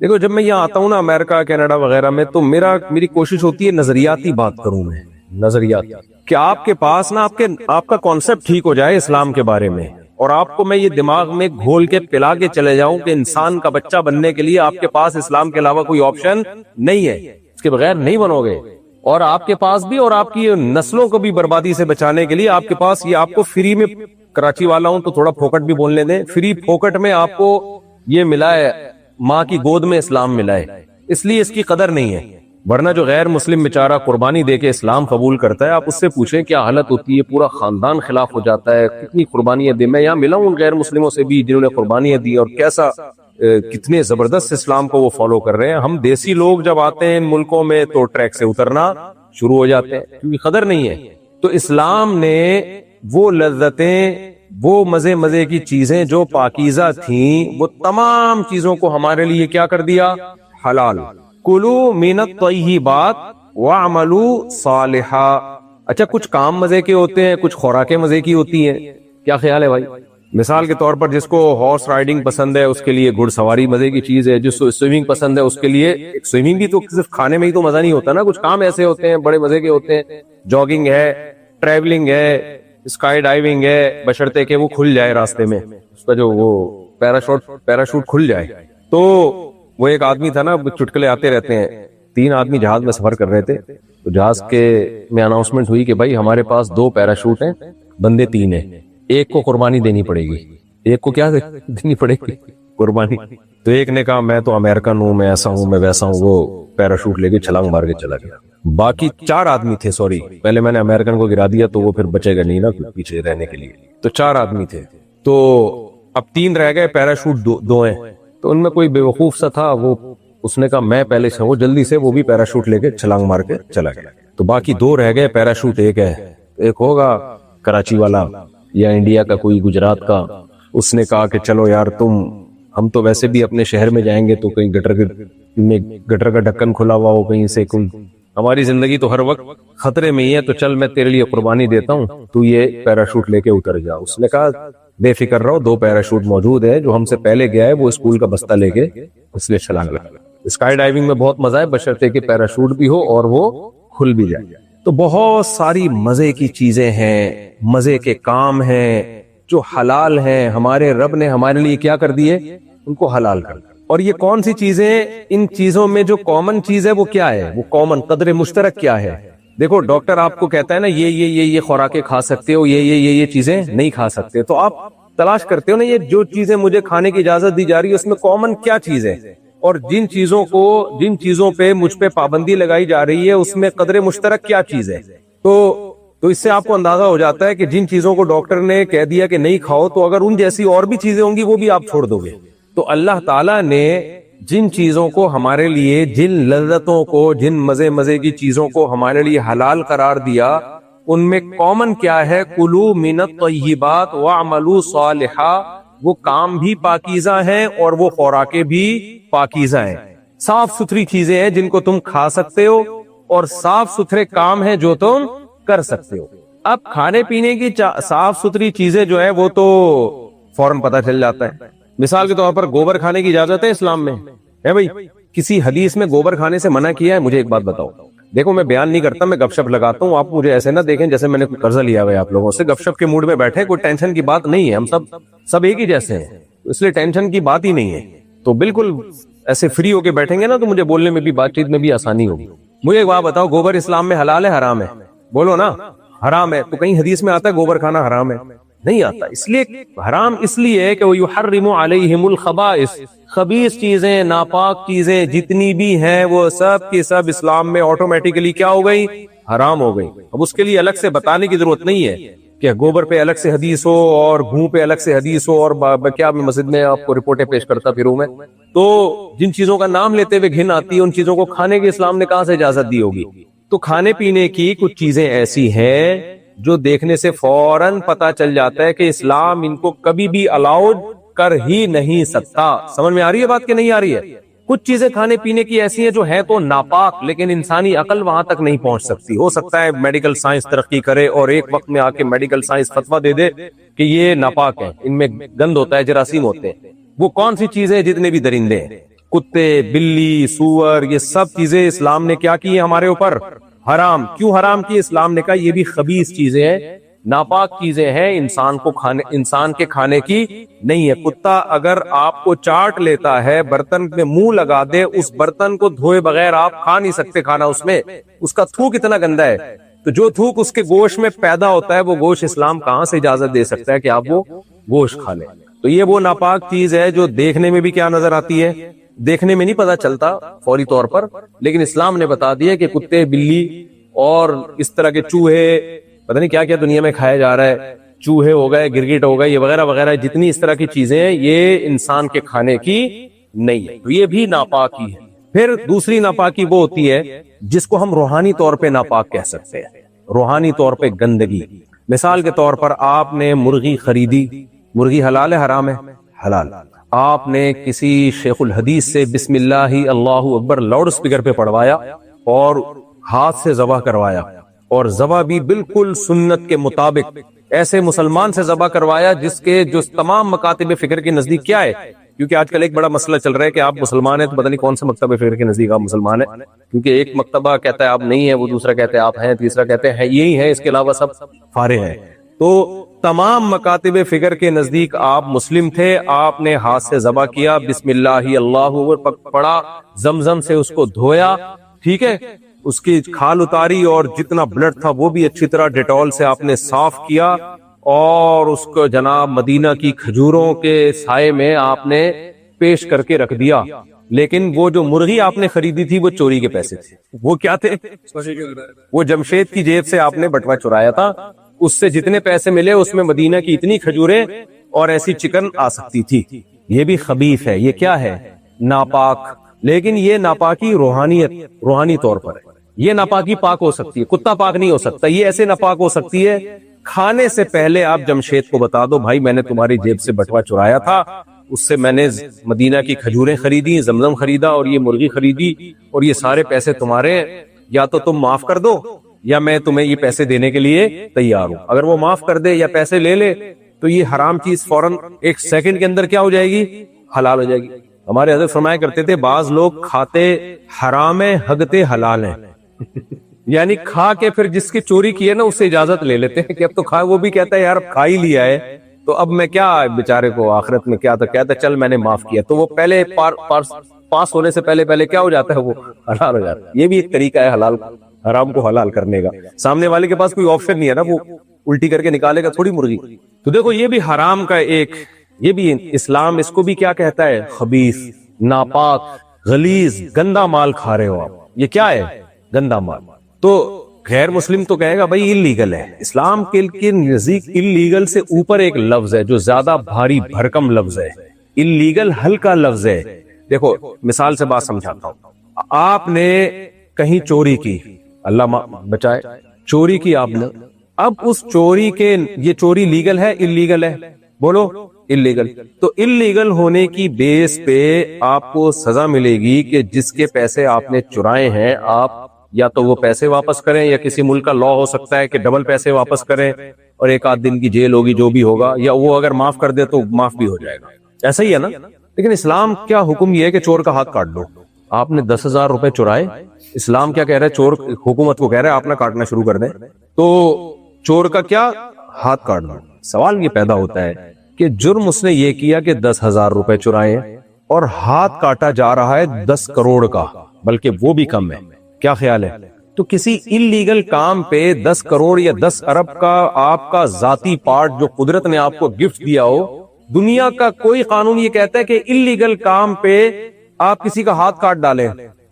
Speaker 1: دیکھو جب میں یہاں آتا ہوں نا امریکہ، کینیڈا وغیرہ میں، تو میری کوشش ہوتی ہے نظریاتی بات کروں میں، نظریاتی، کہ آپ کے پاس نا آپ کا کانسیپٹ ٹھیک ہو جائے اسلام کے بارے میں، اور آپ کو میں یہ دماغ میں گھول کے پلا کے چلے جاؤں کہ انسان کا بچہ بننے کے لیے آپ کے پاس اسلام کے علاوہ کوئی آپشن نہیں ہے، اس کے بغیر نہیں بنو گے۔
Speaker 2: اور آپ کے پاس بھی اور آپ کی نسلوں کو بھی بربادی سے بچانے کے لیے آپ کے پاس یہ آپ کو فری میں، کراچی والا ہوں تو تھوڑا پھوکٹ بھی بولنے دیں، فری پھوکٹ میں آپ کو یہ ملا ہے، ماں کی گود میں اسلام ملا ہے، اس لیے اس کی قدر نہیں ہے۔ ورنہ جو غیر مسلم بیچارہ قربانی دے کے اسلام قبول کرتا ہے، آپ اس سے پوچھیں کیا حالت ہوتی ہے، پورا خاندان خلاف ہو جاتا ہے، کتنی قربانیاں دے۔ میں یہاں ملا ہوں غیر مسلموں سے بھی جنہوں نے قربانیاں دی، اور کیسا کتنے زبردست اسلام کو وہ فالو کر رہے ہیں۔ ہم دیسی لوگ جب آتے ہیں ان ملکوں میں تو ٹریک سے اترنا شروع ہو جاتے ہیں کیونکہ قدر نہیں ہے۔ تو اسلام نے وہ لذتیں، وہ مزے کی چیزیں جو پاکیزہ تھیں، وہ تمام چیزوں کو ہمارے لیے کیا کر دیا؟ حلال۔ کلو من الطیبات وعملوا صالحا۔ اچھا کچھ کام مزے کے ہوتے ہیں، کچھ خوراکیں مزے کی ہوتی ہیں، کیا خیال ہے بھائی؟ مثال کے طور پر جس کو ہارس رائڈنگ پسند ہے اس کے لیے گھڑ سواری مزے کی چیز ہے، جس کو سوئمنگ پسند ہے اس کے لیے، سوئمنگ بھی تو صرف کھانے میں ہی تو مزہ نہیں ہوتا نا، کچھ کام ایسے ہوتے ہیں بڑے مزے کے ہوتے ہیں، جاگنگ ہے، ٹریولنگ ہے، اسکائی ڈائیونگ ہے، بشرطے کہ وہ کھل جائے راستے میں، اس کا جو وہ پیراشوٹ کھل جائے۔ تو وہ ایک آدمی تھا نا، چٹکلے آتے رہتے ہیں، 3 آدمی جہاز میں سفر کر رہے تھے، تو جہاز کے میں اناؤنسمنٹ ہوئی کہ بھائی ہمارے پاس 2 پیراشوٹ ہیں، بندے 3 ہیں، ایک کو قربانی دینی پڑے گی۔ ایک کو کیا دینی پڑے گی؟ قربانی۔ تو ایک نے کہا میں تو امریکن ہوں، میں ایسا ہوں، میں ویسا ہوں، وہ پیراشوٹ لے کے چھلانگ مار کے چلا گیا۔ باقی 4 آدمی تھے، سوری پہلے میں نے امریکن کو گرا دیا تو وہ پھر بچے گا نہیں نا پیچھے رہنے کے لیے، تو 4 آدمی تھے، تو اب 3 رہ گئے، پیراشوٹ 2 ہیں۔ تو ان میں کوئی بے وقوف سا تھا، وہ اس نے کہا میں پہلے سے، وہ جلدی سے وہ بھی پیراشوٹ لے کے چھلانگ مار کے چلا گیا۔ تو باقی 2 رہ گئے، پیراشوٹ ایک ہے، ایک ہوگا کراچی والا یا انڈیا کا کوئی، گجرات کا۔ اس نے کہا کہ چلو یار ہم تو ویسے بھی اپنے شہر میں جائیں گے تو کہیں گٹر کا ڈھکن کھلا ہوا ہو کہیں سے، ہماری زندگی تو ہر وقت خطرے میں ہی ہے، تو چل میں تیرے لیے قربانی دیتا ہوں، تو یہ پیراشوٹ لے کے اتر جا۔ اس نے کہا بے فکر رہو، 2 پیراشوٹ موجود ہے، جو ہم سے پہلے گیا ہے وہ اسکول کا بستہ لے کے اس لیے چھلانگ لگا۔ اسکائی ڈائیونگ میں بہت مزہ ہے بشرطے کہ پیراشوٹ بھی ہو اور وہ کھل بھی جائے۔ تو بہت ساری مزے کی چیزیں ہیں، مزے کے کام ہیں جو حلال ہیں، ہمارے رب نے ہمارے لیے کیا کر دیے؟ ان کو حلال کر دیا۔ اور یہ کون سی چیزیں؟ ان چیزوں میں جو کامن چیز ہے وہ کیا ہے؟ وہ کامن قدر مشترک کیا ہے؟ دیکھو ڈاکٹر آپ کو کہتا ہے نا یہ خوراکیں کھا سکتے ہو، یہ چیزیں نہیں کھا سکتے، تو آپ تلاش کرتے ہو نا یہ جو چیزیں مجھے کھانے کی اجازت دی جا رہی ہے اس میں کامن کیا چیز ہے، اور جن چیزوں پہ مجھ پہ پابندی لگائی جا رہی ہے اس میں قدر مشترک کیا چیز ہے۔ تو اس سے آپ کو اندازہ ہو جاتا ہے کہ جن چیزوں کو ڈاکٹر نے کہہ دیا کہ نہیں کھاؤ، تو اگر ان جیسی اور بھی چیزیں ہوں گی وہ بھی آپ چھوڑ دو گے۔ تو اللہ تعالیٰ نے جن چیزوں کو ہمارے لیے، جن لذتوں کو، جن مزے کی چیزوں کو ہمارے لیے حلال قرار دیا، ان میں کامن کیا ہے؟ کلوا من الطیبات واعملوا صالحا۔ وہ کام بھی پاکیزہ ہیں اور وہ خوراکیں بھی پاکیزہ ہیں، صاف ستھری چیزیں ہیں جن کو تم کھا سکتے ہو، اور صاف ستھرے کام ہیں جو تم کر سکتے ہو۔ اب کھانے پینے کی صاف ستھری چیزیں جو ہے وہ تو فوراً پتہ چل جاتا ہے۔ مثال کے طور پر گوبر کھانے کی اجازت ہے اسلام میں؟ ہے بھائی؟ کسی حدیث میں گوبر کھانے سے منع کیا ہے؟ مجھے ایک بات بتاؤ۔ دیکھو میں بیان نہیں کرتا، میں گپ شپ لگاتا ہوں، آپ مجھے ایسے نہ دیکھیں جیسے میں نے کوئی قرضہ لیا ہوا ہے آپ لوگوں سے۔ گپ شپ کے موڈ میں بیٹھے، کوئی ٹینشن کی بات نہیں ہے، ہم سب ایک ہی جیسے ہیں، اس لیے ٹینشن کی بات ہی نہیں ہے۔ تو بالکل ایسے فری ہو کے بیٹھیں گے نا تو مجھے بولنے میں بھی، بات چیت میں بھی آسانی ہوگی۔ مجھے ایک بات بتاؤ، گوبر اسلام میں حلال ہے حرام ہے؟ بولو نا۔ حرام ہے۔ تو کہیں حدیث میں آتا ہے گوبر کھانا حرام ہے؟ نہیں آتا۔ اس لیے حرام اس لیے ہے کہ وَيُحَرِّمُ عَلَيْهِمُ الْخَبَائِثِ، خبیث چیزیں، ناپاک چیزیں جتنی بھی ہیں وہ سب کی سب اسلام میں آٹومیٹیکلی کیا ہو گئی؟ حرام ہو گئی۔ اب اس کے لیے الگ سے بتانے کی ضرورت نہیں ہے کہ گوبر پہ الگ سے حدیث ہو اور گھوں پہ الگ سے حدیث ہو، اور کیا میں مسجد میں آپ کو رپورٹیں پیش کرتا پھروں میں۔ تو جن چیزوں کا نام لیتے ہوئے گھن آتی ہے ان چیزوں کو کھانے کی اسلام نے کہاں سے اجازت دی ہوگی؟ تو کھانے پینے کی کچھ چیزیں ایسی ہیں جو دیکھنے سے فوراً پتا چل جاتا ہے کہ اسلام ان کو کبھی بھی الاؤڈ کر ہی نہیں سکتا۔ سمجھ میں آ رہی ہے بات کہ نہیں آ رہی ہے؟ کچھ چیزیں کھانے پینے کی ایسی ہیں جو ہیں تو ناپاک، لیکن انسانی عقل وہاں تک نہیں پہنچ سکتی۔ ہو سکتا ہے میڈیکل سائنس ترقی کرے اور ایک وقت میں آ کے میڈیکل سائنس فتویٰ دے دے کہ یہ ناپاک ہے، ان میں گند ہوتا ہے، جراثیم ہوتے ہیں۔ وہ کون سی چیزیں؟ جتنے بھی درندے ہیں، کتے، بلی، سور، یہ سب چیزیں اسلام نے کیا کی ہیں ہمارے اوپر؟ حرام۔ کیوں حرام کی؟ اسلام نے کہا یہ بھی خبیث چیزیں ہیں، ناپاک چیزیں ہیں، انسان کے کھانے کی نہیں ہے۔ کتا اگر آپ کو چاٹ لیتا ہے، برتن میں منہ لگا دے، اس برتن کو دھوئے بغیر آپ کھا نہیں سکتے کھانا، اس میں اس کا تھوک اتنا گندا ہے، تو جو تھوک اس کے گوشت میں پیدا ہوتا ہے وہ گوشت اسلام کہاں سے اجازت دے سکتا ہے کہ آپ وہ گوشت کھا لیں؟ تو یہ وہ ناپاک چیز ہے جو دیکھنے میں بھی کیا نظر آتی ہے، دیکھنے میں نہیں پتا چلتا فوری طور پر، لیکن اسلام نے بتا دیا کہ کتے، بلی اور اس طرح کے چوہے، پتہ نہیں کیا کیا دنیا میں کھایا جا رہا ہے، چوہے ہو گئے، گرگٹ ہو گئے، یہ وغیرہ وغیرہ، جتنی اس طرح کی چیزیں ہیں یہ انسان کے کھانے کی نہیں ہے، تو یہ بھی ناپاکی ہے۔ پھر دوسری ناپاکی وہ ہوتی ہے جس کو ہم روحانی طور پہ ناپاک کہہ سکتے ہیں، روحانی طور پہ گندگی۔ مثال کے طور پر آپ نے مرغی خریدی، مرغی حلال ہے حرام ہے؟ حلال۔ آپ نے کسی شیخ الحدیث سے بسم اللہ اللہ اکبر لاؤڈ اسپیکر پہ پڑھوایا اور ہاتھ سے ذبح کروایا، اور ذبح بھی بالکل سنت کے مطابق، ایسے مسلمان سے ذبح کروایا جس کے جو تمام مکاتب فکر کے نزدیک کیا ہے، کیونکہ آج کل ایک بڑا مسئلہ چل رہا ہے کہ آپ مسلمان ہیں تو پتہ نہیں کون سے مکتب فکر کے نزدیک آپ مسلمان ہیں، کیونکہ ایک مکتبہ کہتا ہے آپ نہیں ہیں، وہ دوسرا کہتے ہیں آپ ہیں، تیسرا کہتے ہیں یہی ہے، اس کے علاوہ سب فارغ ہیں۔ تو تمام مکاتب فکر کے نزدیک آپ مسلم تھے، آپ نے ہاتھ سے ذبح کیا، بسم اللہ اللہ اکبر پڑھا، زمزم سے اس کو دھویا، ٹھیک ہے، اس کی کھال اتاری اور جتنا بلڈ تھا وہ بھی اچھی طرح ڈیٹول سے آپ نے صاف کیا، اور اس کو جناب مدینہ کی کھجوروں کے سائے میں آپ نے پیش کر کے رکھ دیا۔ لیکن وہ جو مرغی آپ نے خریدی تھی وہ چوری کے پیسے تھے، وہ کیا تھے؟ وہ جمشید کی جیب سے آپ نے بٹوا چرایا تھا، اس سے جتنے پیسے ملے اس میں مدینہ کی اتنی کھجوریں اور ایسی چکن آ سکتی تھی۔ یہ بھی خبیث ہے، یہ کیا ہے؟ ناپاک۔ لیکن یہ ناپاکی روحانی طور پر ہے، یہ ناپاکی پاک ہو سکتی ہے، کتا پاک نہیں ہو سکتا، یہ ایسے ناپاک ہو سکتی ہے کھانے سے پہلے آپ جمشید کو بتا دو بھائی میں نے تمہاری جیب سے بٹوا چرایا تھا، اس سے میں نے مدینہ کی کھجوریں خریدی، زمزم خریدا اور یہ مرغی خریدی، اور یہ سارے پیسے تمہارے، یا تو تم معاف کر دو یا میں تمہیں یہ پیسے دینے کے لیے تیار ہوں۔ اگر وہ معاف کر دے یا پیسے لے لے تو یہ حرام چیز فوراً ایک سیکنڈ کے اندر کیا ہو جائے گی؟ حلال ہو جائے گی۔ ہمارے حضرت فرمایا کرتے تھے بعض لوگ کھاتے حرام ہے، ہگتے حلال ہیں یعنی کھا کے پھر جس کی چوری کی ہے نا اس سے اجازت لے لیتے ہیں کہ اب تو کھا، وہ بھی کہتا ہے یار اب کھا ہی لیا ہے تو اب میں کیا بیچارے کو آخرت میں کیا، تو کہتا ہے چل میں نے معاف کیا، تو وہ پہلے پاس ہونے سے پہلے کیا ہو جاتا ہے؟ وہ حلال ہو جاتا ہے۔ یہ بھی ایک طریقہ ہے حلال حرام کو حلال کرنے کا، سامنے والے کے پاس کوئی آپشن نہیں ہے نا، وہ الٹی کر کے نکالے گا تھوڑی مرغی۔ تو دیکھو یہ بھی حرام کا ایک، یہ بھی اسلام اس کو بھی کیا کہتا ہے؟ خبیث، ناپاک، غلیظ، گندا مال کھا رہے ہو آپ، یہ کیا ہے؟ گندا مال۔ تو غیر مسلم تو کہے گا بھائی اللیگل ہے، اسلام کے نزدیک اللیگل سے اوپر ایک لفظ ہے جو زیادہ بھاری بھرکم لفظ ہے، اللیگل ہلکا لفظ ہے۔ دیکھو مثال سے بات سمجھاتا ہوں، آپ نے کہیں چوری کی، اللہ بچائے، چوری کی آپ نے، اب اس چوری کے، یہ چوری لیگل ہے اللیگل ہے؟ بولو اللیگل۔ تو اللیگل ہونے کی بیس پہ آپ کو سزا ملے گی کہ جس کے پیسے آپ نے چرائے ہیں آپ یا تو وہ پیسے واپس کریں، یا کسی ملک کا لا ہو سکتا ہے کہ ڈبل پیسے واپس کریں اور ایک آدھ دن کی جیل ہوگی جو بھی ہوگا، یا وہ اگر معاف کر دے تو معاف بھی ہو جائے گا، ایسا ہی ہے نا۔ لیکن اسلام کیا حکم یہ ہے کہ چور کا ہاتھ کاٹ دو۔ آپ نے 10,000 روپے چرائے، اسلام کیا کہہ رہا ہے؟ چور حکومت کو کہہ رہا ہے آپ نہ کاٹنا شروع کر دیں، تو چور کا کیا؟ ہاتھ کاٹ دو۔ سوال یہ پیدا ہوتا ہے کہ جرم اس نے یہ کیا کہ 10,000 روپے چرائے اور ہاتھ کاٹا جا رہا ہے 10 کروڑ کا، بلکہ وہ بھی کم ہے، کیا خیال ہے؟ تو کسی اللیگل کام پہ 10 کروڑ یا 10 ارب کا آپ کا ذاتی پارٹ جو قدرت نے آپ کو گفٹ دیا ہو، دنیا کا کوئی قانون یہ کہتا ہے کہ اللیگل کام پہ آپ کسی کا ہاتھ کاٹ ڈالیں،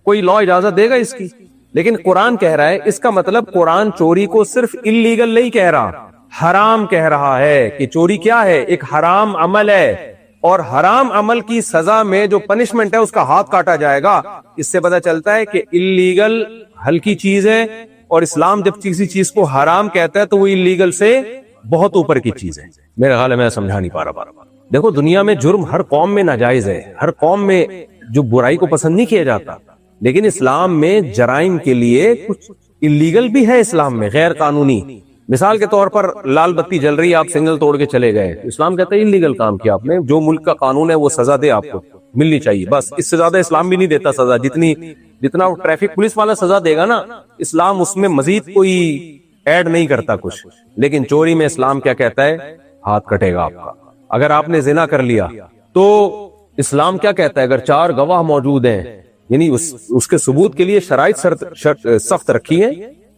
Speaker 2: کوئی لا اجازت دے گا اس کی؟ لیکن قرآن کہہ رہا ہے، اس کا مطلب قرآن چوری کو صرف اللیگل نہیں کہہ رہا، حرام کہہ رہا ہے کہ چوری کیا ہے؟ ایک حرام عمل ہے، اور حرام عمل کی سزا میں جو پنشمنٹ ہے اس کا ہاتھ کاٹا جائے گا۔ اس سے پتہ چلتا ہے کہ اللیگل ہلکی چیز ہے، اور اسلام جب کسی چیز کو حرام کہتا ہے تو وہ اللیگل سے بہت اوپر کی چیز ہے۔ میرے خیال ہے میں سمجھا نہیں پا رہا بار بار۔ دیکھو دنیا میں جرم ہر قوم میں ناجائز ہے، ہر قوم میں جو برائی کو پسند نہیں کیا جاتا، لیکن اسلام میں جرائم کے لیے کچھ اللیگل بھی ہے، اسلام میں غیر قانونی۔ مثال کے طور پر لال بتی جل رہی ہے، آپ سگنل توڑ کے چلے گئے، اسلام کہتا ہے اللیگل کام کیا آپ نے، جو ملک کا قانون ہے وہ سزا دے، آپ کو ملنی چاہیے، بس اس سے زیادہ اسلام بھی نہیں دیتا سزا، جتنا ٹریفک پولیس والا سزا دے گا نا، اسلام اس میں مزید کوئی ایڈ نہیں کرتا کچھ، لیکن چوری میں اسلام کیا کہتا ہے؟ ہاتھ کٹے گا آپ کا۔ اگر آپ نے زنا کر لیا تو اسلام کیا کہتا ہے؟ اگر 4 گواہ موجود ہیں، یعنی اس کے ثبوت کے لیے شرائط سخت رکھی ہیں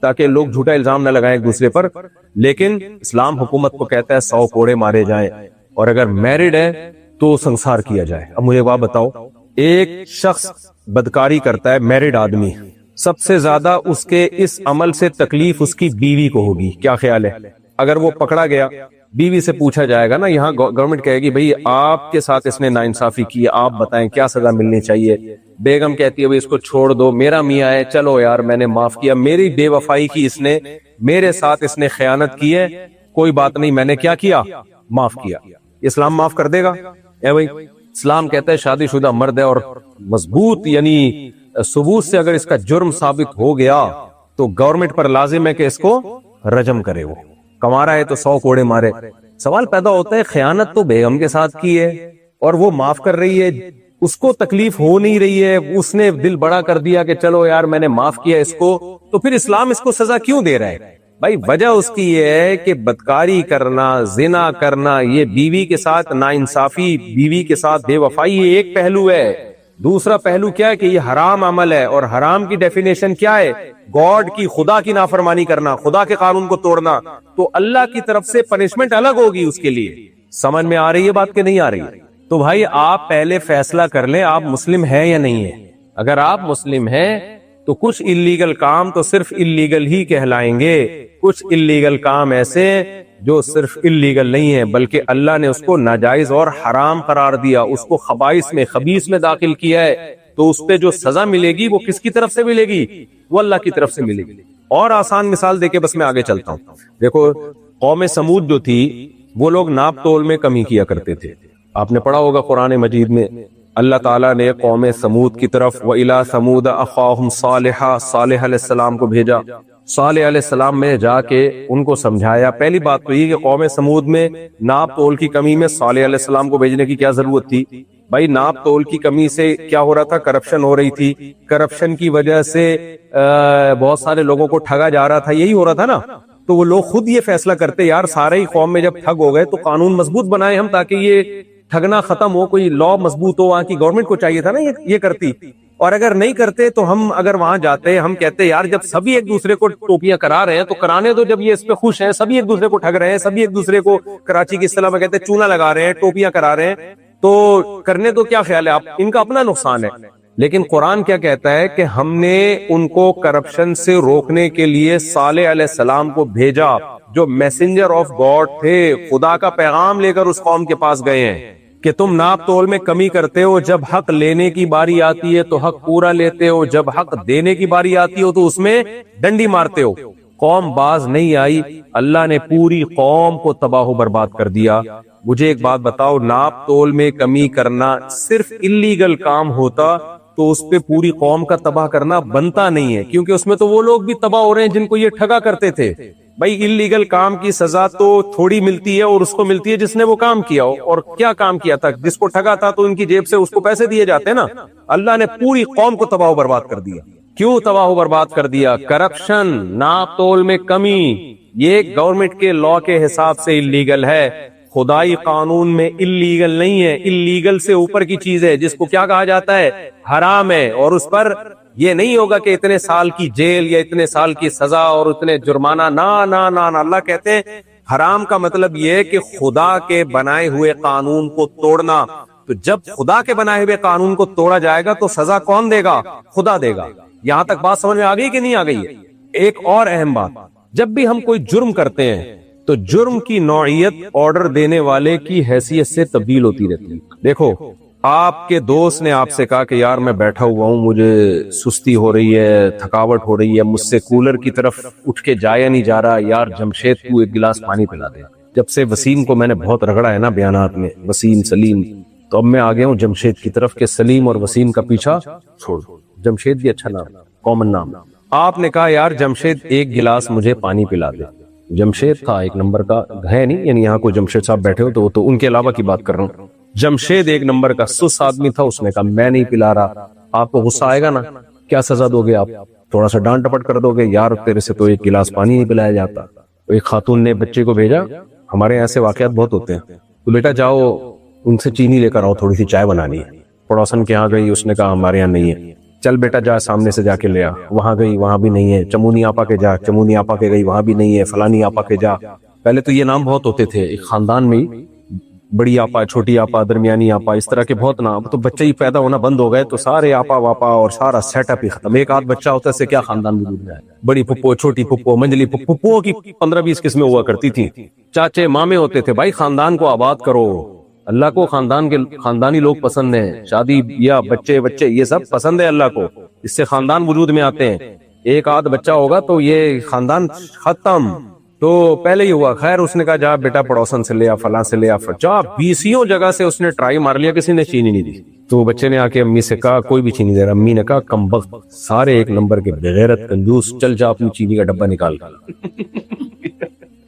Speaker 2: تاکہ لوگ جھوٹا الزام نہ لگائیں ایک دوسرے پر، لیکن اسلام حکومت کو کہتا ہے 100 کوڑے مارے جائیں، اور اگر میرڈ ہے تو سنسار کیا جائے۔ اب مجھے بات بتاؤ، ایک شخص بدکاری کرتا ہے، میرڈ آدمی، سب سے زیادہ اس کے اس عمل سے تکلیف اس کی بیوی کو ہوگی، کیا خیال ہے؟ اگر وہ پکڑا گیا، بیوی سے پوچھا جائے گا نا، یہاں گورنمنٹ کہے گی بھئی آپ کے ساتھ اس نے ناانصافی کی، آپ بتائیں کیا سزا ملنی چاہیے؟ بیگم کہتی ہے بھئی اس کو چھوڑ دو، میرا میاں ہے، چلو یار میں نے معاف کیا، میری بے وفائی کی اس نے، میرے ساتھ اس نے خیانت کی ہے، کوئی بات نہیں، میں نے کیا کیا؟ معاف کیا۔ اسلام معاف کر دے گا؟ اے بھئی اسلام کہتا ہے شادی شدہ مرد ہے اور مضبوط یعنی ثبوت سے اگر اس کا جرم ثابت ہو گیا تو گورنمنٹ پر لازم ہے کہ اس کو رجم کرے، وہ کما رہا ہے تو 100 کوڑے مارے۔ سوال پیدا ہوتا ہے خیانت تو بیگم کے ساتھ کی ہے اور وہ معاف کر رہی ہے، اس کو تکلیف ہو نہیں رہی ہے، اس نے دل بڑا کر دیا کہ چلو یار میں نے معاف کیا اس کو، تو پھر اسلام اس کو سزا کیوں دے رہا ہے؟ بھائی وجہ اس کی یہ ہے کہ بدکاری کرنا، زنا کرنا، یہ بیوی کے ساتھ ناانصافی، بیوی کے ساتھ بے وفائی، یہ ایک پہلو ہے۔ دوسرا پہلو کیا ہے کہ یہ حرام عمل ہے، اور حرام کی ڈیفینیشن کیا ہے؟ گاڈ کی، خدا کی نافرمانی کرنا، خدا کے قانون کو توڑنا، تو اللہ کی طرف سے پنشمنٹ الگ ہوگی اس کے لیے۔ سمجھ میں آ رہی ہے بات کہ نہیں آ رہی ہے؟ تو بھائی آپ پہلے فیصلہ کر لیں آپ مسلم ہیں یا نہیں ہے۔ اگر آپ مسلم ہیں تو کچھ اللیگل کام تو صرف اللیگل ہی کہلائیں گے، کچھ اللیگل کام ایسے جو صرف اللیگل نہیں ہے بلکہ اللہ نے اس کو ناجائز اور حرام قرار دیا، اس کو خبائث میں، خبیث میں داخل کیا ہے، تو اس پہ جو سزا ملے گی وہ کس کی طرف سے ملے گی؟ وہ اللہ کی طرف سے ملے گی۔ اور آسان مثال دے کے بس میں آگے چلتا ہوں۔ دیکھو قوم سمود جو تھی وہ لوگ ناپ تول میں کمی کیا کرتے تھے، آپ نے پڑھا ہوگا قرآن مجید میں اللہ تعالیٰ نے قوم سمود کی طرف وَإِلَىٰ ثَمُودَ أَخَاهُمْ صَالِحًا، صالح علیہ السلام کو بھیجا۔ صالح علیہ السلام میں جا کے ان کو سمجھایا۔ پہلی بات تو یہ کہ قوم سمود میں ناپ تول کی کمی میں صالح علیہ السلام کو بھیجنے کی کیا ضرورت تھی؟ بھائی ناپ تول کی کمی سے کیا ہو رہا تھا؟ کرپشن ہو رہی تھی، کرپشن کی وجہ سے بہت سارے لوگوں کو ٹھگا جا رہا تھا، یہی ہو رہا تھا نا۔ تو وہ لوگ خود یہ فیصلہ کرتے یار سارے ہی قوم میں جب ٹھگ ہو گئے تو قانون مضبوط بنائے ہم تاکہ یہ ٹھگنا ختم ہو، کوئی لا مضبوط ہو، وہاں کی گورنمنٹ کو چاہیے تھا نا یہ کرتی، اور اگر نہیں کرتے تو ہم اگر وہاں جاتے ہم کہتے یار جب سبھی ایک دوسرے کو ٹوپیاں کرا رہے ہیں تو کرانے دو، جب یہ اس پہ خوش ہیں، سبھی ایک دوسرے کو ٹھگ رہے ہیں، سبھی ایک دوسرے کو کراچی کی اصطلاح میں کہتے ہیں چونا لگا رہے ہیں، ٹوپیاں کرا رہے ہیں، تو کرنے تو کیا خیال ہے آپ؟ ان کا اپنا نقصان ہے۔ لیکن قرآن کیا کہتا ہے کہ ہم نے ان کو کرپشن سے روکنے کے لیے صالح علیہ السلام کو بھیجا، جو میسنجر آف گاڈ تھے، خدا کا پیغام لے کر اس قوم کے پاس گئے ہیں کہ تم ناپ تول میں کمی کرتے ہو، جب حق لینے کی باری آتی ہے تو حق پورا لیتے ہو، جب حق دینے کی باری آتی ہو تو اس میں ڈنڈی مارتے ہو۔ قوم باز نہیں آئی، اللہ نے پوری قوم کو تباہ و برباد کر دیا۔ مجھے ایک بات بتاؤ، ناپ تول میں کمی کرنا صرف اللیگل کام ہوتا تو اس پہ پوری قوم کا تباہ کرنا بنتا نہیں ہے، کیونکہ اس میں تو وہ لوگ بھی تباہ ہو رہے ہیں جن کو یہ ٹھگا کرتے تھے۔ بھائی اللیگل کام کی سزا تو تھوڑی ملتی ہے اور اس کو ملتی ہے جس نے وہ کام کیا ہو، اور کیا کام کیا تھا؟ جس کو ٹھگا تھا تو ان کی جیب سے اس کو پیسے دیے جاتے ہیں نا۔ اللہ نے پوری قوم کو تباہ و برباد کر دیا۔ کیوں تباہ و برباد کر دیا؟ کرپشن، ناپ تول میں کمی، یہ گورنمنٹ کے لا کے حساب سے اللیگل ہے، خدائی قانون میں اللیگل نہیں ہے، اللیگل سے اوپر کی چیز ہے جس کو کیا کہا جاتا ہے؟ حرام ہے، اور اس پر یہ نہیں ہوگا کہ اتنے سال کی جیل یا اتنے سال کی سزا اور اتنے جرمانہ، نہ اللہ کہتے ہیں حرام کا مطلب یہ ہے کہ خدا کے بنائے ہوئے قانون کو توڑنا۔ تو جب خدا کے بنائے ہوئے قانون کو توڑا جائے گا تو سزا کون دے گا؟ خدا دے گا۔ یہاں تک بات سمجھ میں آ گئی کہ نہیں آ گئی ہے؟ ایک اور اہم بات، جب بھی ہم کوئی جرم کرتے ہیں تو جرم کی نوعیت آرڈر دینے والے کی حیثیت سے تبدیل ہوتی رہتی ہے۔ دیکھو آپ کے دوست نے آپ سے کہا کہ یار میں بیٹھا ہوا ہوں، مجھے سستی ہو رہی ہے، تھکاوٹ ہو رہی ہے، مجھ سے کولر کی طرف اٹھ کے جایا نہیں جا رہا، یار جمشید تو ایک گلاس پانی پلا دے۔ جب سے وسیم کو میں نے بہت رگڑا ہے نا بیانات میں، وسیم سلیم، تو اب میں آ گیا ہوں جمشید کی طرف کہ سلیم اور وسیم کا پیچھا چھوڑ دو، جمشید بھی اچھا نام، کامن نام۔ آپ نے کہا یار جمشید ایک گلاس مجھے پانی پلا دے۔ جمشید تھا ایک نمبر کا، ہے نہیں یعنی یہاں کوئی جمشید صاحب بیٹھے ہو تو وہ تو ان کے علاوہ کی بات کر رہا ہوں۔ جمشید ایک نمبر کا سس آدمی تھا، اس نے کہا میں نہیں پلا رہا۔ آپ کو غصہ آئے گا نا، کیا سزا دو گے آپ؟ تھوڑا سا ڈانٹ ٹپٹ کر دو گے، یار تیرے سے تو ایک گلاس پانی نہیں پلایا جاتا. تو ایک خاتون نے بچے کو بھیجا، ہمارے یہاں سے واقعات بہت ہوتے ہیں، تو بیٹا جاؤ ان سے چینی لے کر آؤ، تھوڑی سی چائے بنانی ہے. پڑوسن کے یہاں گئی، اس نے کہا ہمارے یہاں نہیں ہے. چل بیٹا جا سامنے سے جا کے لے آ. وہاں گئی، وہاں بھی نہیں ہے. چمونی آپا کے جا، چمونی آپا کے گئی، وہاں بھی نہیں ہے. فلانی آپا کے جا. پہلے تو یہ نام بہت ہوتے تھے ایک خاندان میں، بڑی آپا، چھوٹی آپا، درمیانی آپا، اس طرح کے بہت نام. تو بچے ہی پیدا ہونا بند ہو گئے تو سارے آپا واپا اور سارا سیٹ اپ ہی ختم. ایک آدھ بچہ ہوتا ہے، اس سے کیا خاندان وجود میں آئے. بڑی پھپھو، چھوٹی پھپھو، منجلی پھپھو، پھپھوؤں کی 15-20 قسمیں ہوا کرتی تھیں. چاچے مامے ہوتے تھے. بھائی خاندان کو آباد کرو. اللہ کو خاندانی لوگ پسند ہیں. شادی یا بچے یہ سب پسند ہے اللہ کو، اس سے خاندان وجود میں آتے ہیں. ایک آدھ بچہ ہوگا تو یہ خاندان ختم. تو پہلے ہی ہوا. خیر اس نے کہا جا بیٹا پڑوسن سے لے آ، فلاں سے لے آ. جا 20 جگہ سے اس نے ٹرائی مار لیا، کسی نے چینی نہیں دی. تو بچے نے آ کے امی سے کہا کوئی بھی چینی دے رہا. امی نے کہا کمبخت، سارے ایک نمبر کے بغیرت کنجوس، چل جا اپنی چینی کا ڈبہ نکال کر.